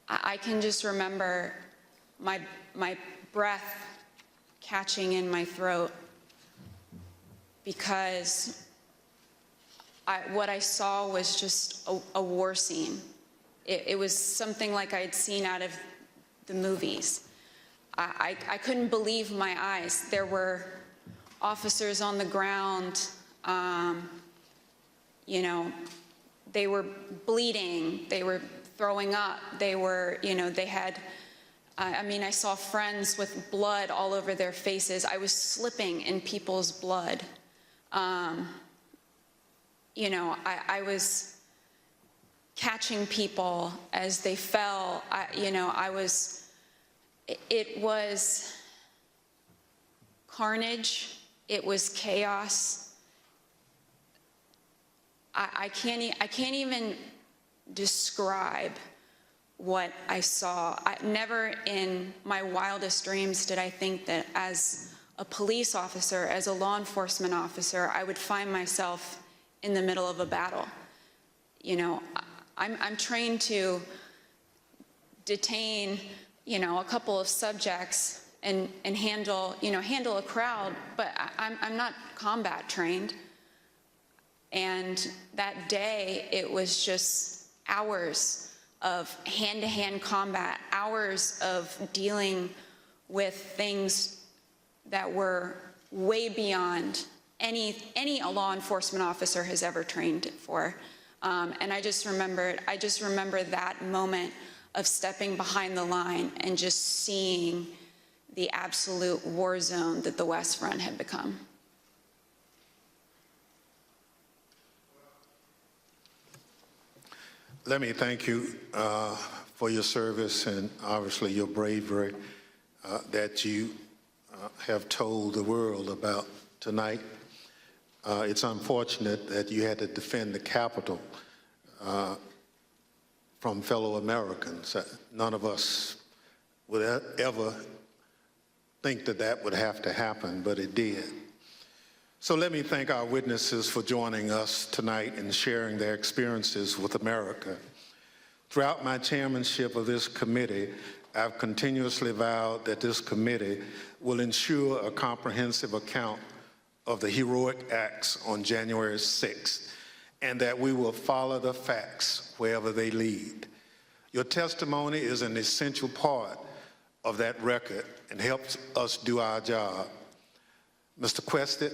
I can just remember my breath catching in my throat because what I saw was just a war scene. It was something like I'd seen out of the movies. I couldn't believe my eyes. There were officers on the ground, you know, they were bleeding, they were throwing up, they were, you know, they had, I mean, I saw friends with blood all over their faces. I was slipping in people's blood. You know, I was catching people as they fell. You know, it was carnage. It was chaos. I can't even describe what I saw. Never in my wildest dreams did I think that as a police officer, as a law enforcement officer, I would find myself in the middle of a battle. You know, I'm trained to detain, you know, a couple of subjects and handle a crowd, but I'm not combat trained. And that day, it was just hours of hand-to-hand combat, hours of dealing with things that were way beyond any law enforcement officer has ever trained for. And I just remember that moment of stepping behind the line and just seeing the absolute war zone that the West Front had become. Let me thank you for your service and obviously your bravery that you have told the world about tonight. It's unfortunate that you had to defend the Capitol from fellow Americans. None of us would ever think that that would have to happen, but it did. So let me thank our witnesses for joining us tonight and sharing their experiences with America. Throughout my chairmanship of this committee, I've continuously vowed that this committee will ensure a comprehensive account of the heroic acts on January 6th, and that we will follow the facts wherever they lead. Your testimony is an essential part of that record and helps us do our job. Mr. Quested,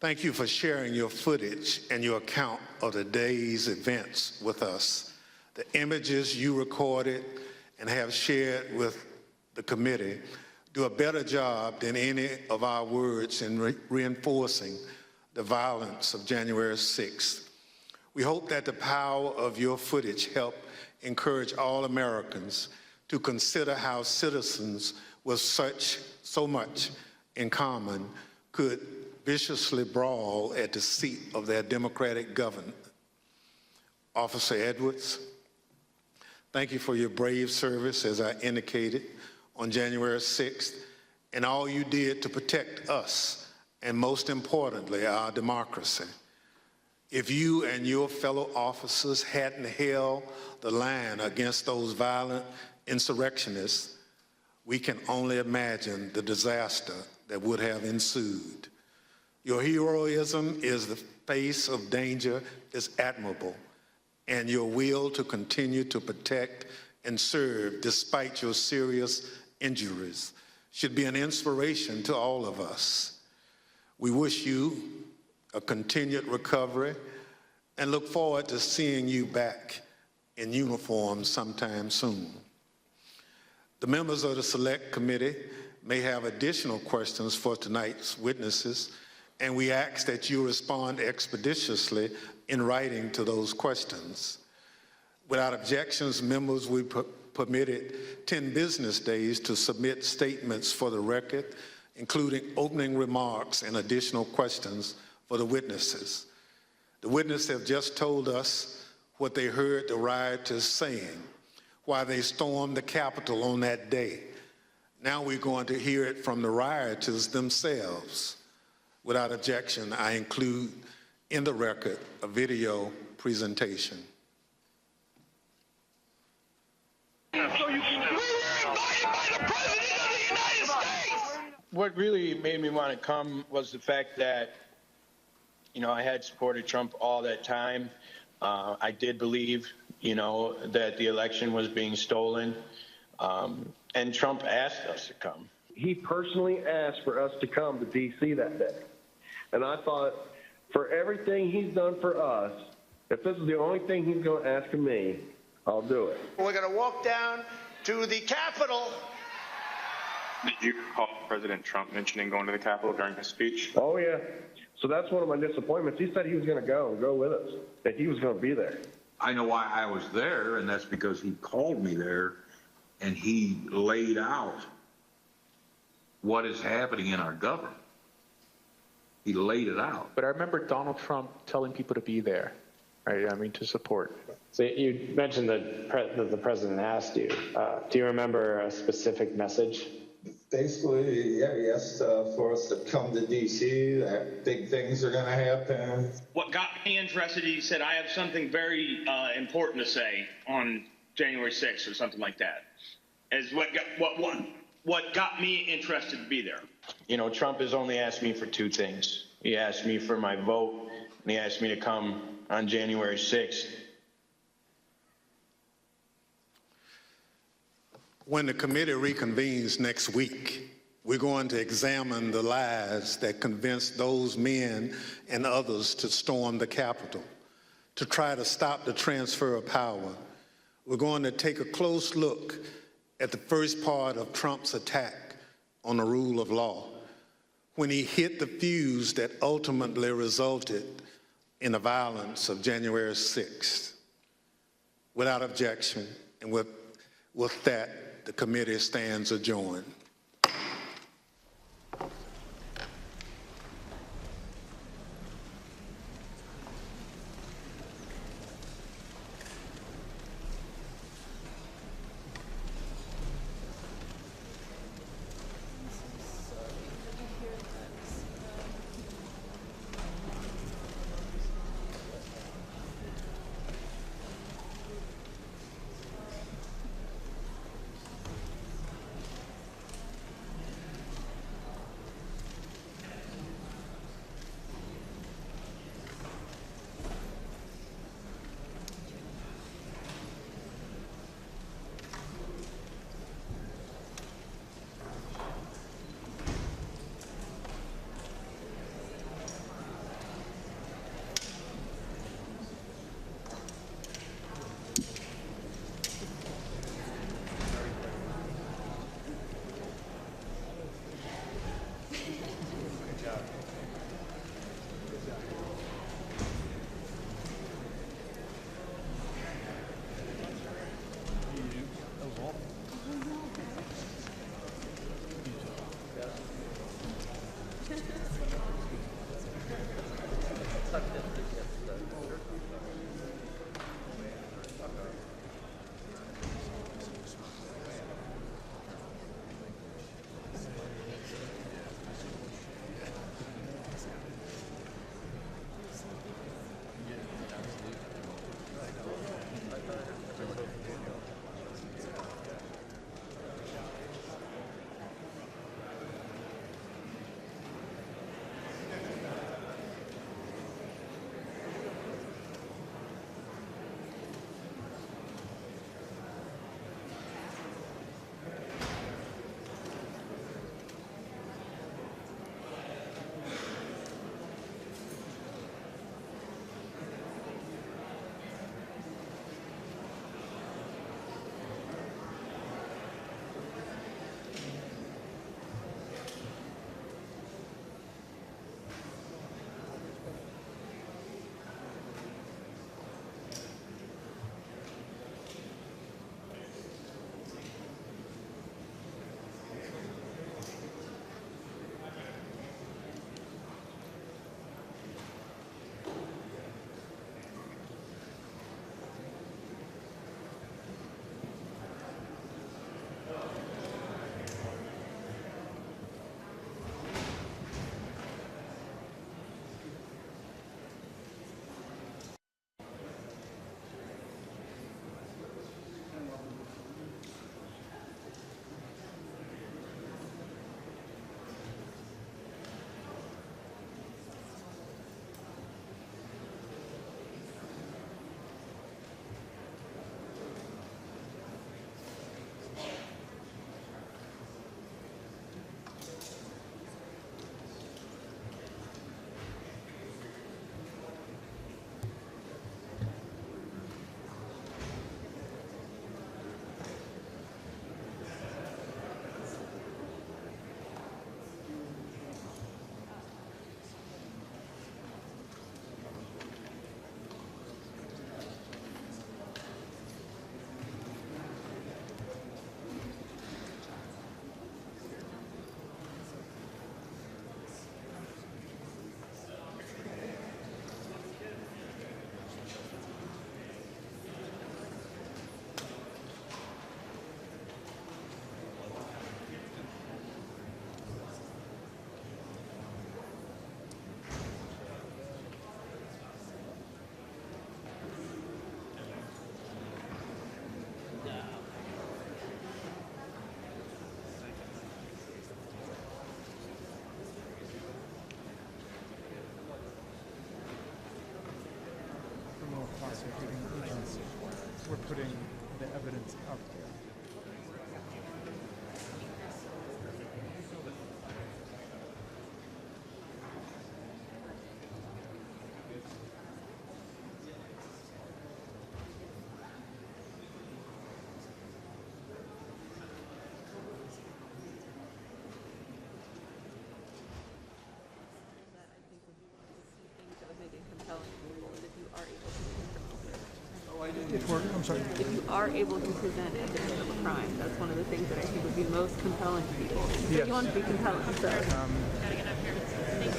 thank you for sharing your footage and your account of the day's events with us. The images you recorded and have shared with the committee do a better job than any of our words in reinforcing the violence of January 6th. We hope that the power of your footage help encourage all Americans to consider how citizens with so much in common could viciously brawl at the seat of their democratic government. Officer Edwards, thank you for your brave service, as I indicated, on January 6th, and all you did to protect us, and most importantly, our democracy. If you and your fellow officers hadn't held the line against those violent insurrectionists, we can only imagine the disaster that would have ensued. Your heroism in the face of danger is admirable, and your will to continue to protect and serve despite your serious injuries should be an inspiration to all of us. We wish you a continued recovery and look forward to seeing you back in uniform sometime soon. The members of the Select Committee may have additional questions for tonight's witnesses, and we ask that you respond expeditiously in writing to those questions. Without objections, members will be permitted 10 business days to submit statements for the record, including opening remarks and additional questions for the witnesses. The witnesses have just told us what they heard the rioters saying while they stormed the Capitol on that day. Now we're going to hear it from the rioters themselves. Without objection, I include in the record a video presentation. What really made me want to come was the fact that, I had supported Trump all that time. I did believe, that the election was being stolen. And Trump asked us to come. He personally asked for us to come to D.C. that day. And I thought, for everything he's done for us, if this is the only thing he's going to ask of me, I'll do it. We're going to walk down to the Capitol. Did you recall President Trump mentioning going to the Capitol during his speech? Oh, yeah. So that's one of my disappointments. He said he was going to go with us, that he was going to be there. I know why I was there, and that's because he called me there, and he laid out what is happening in our government. He laid it out. But I remember Donald Trump telling people to be there, right? I mean, to support. So you mentioned that the president asked you. Do you remember a specific message? Basically, yeah, he asked for us to come to D.C., that big things are going to happen. What got me interested, he said, I have something very important to say on January 6th or something like that, is what got me interested to be there. Trump has only asked me for two things. He asked me for my vote, and he asked me to come on January 6th. When the committee reconvenes next week, we're going to examine the lies that convinced those men and others to storm the Capitol, to try to stop the transfer of power. We're going to take a close look at the first part of Trump's attack on the rule of law, when he hit the fuse that ultimately resulted in the violence of January 6th. Without objection, and with that, the committee stands adjourned. also giving urgency. We're putting the evidence out there. If you are able to present evidence of a crime, that's one of the things that I think would be most compelling to people. So you want to be compelling, so.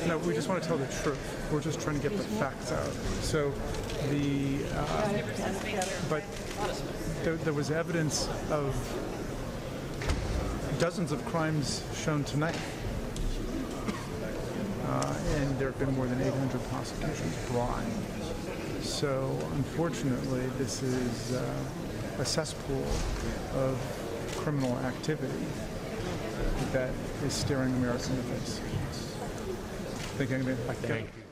No, we just want to tell the truth. We're just trying to get the facts out. So but there was evidence of dozens of crimes shown tonight. And there have been more than 800 prosecutions brought. So unfortunately, this is a cesspool of criminal activity that is staring America in the face. Thank you.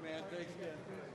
man. Thanks again.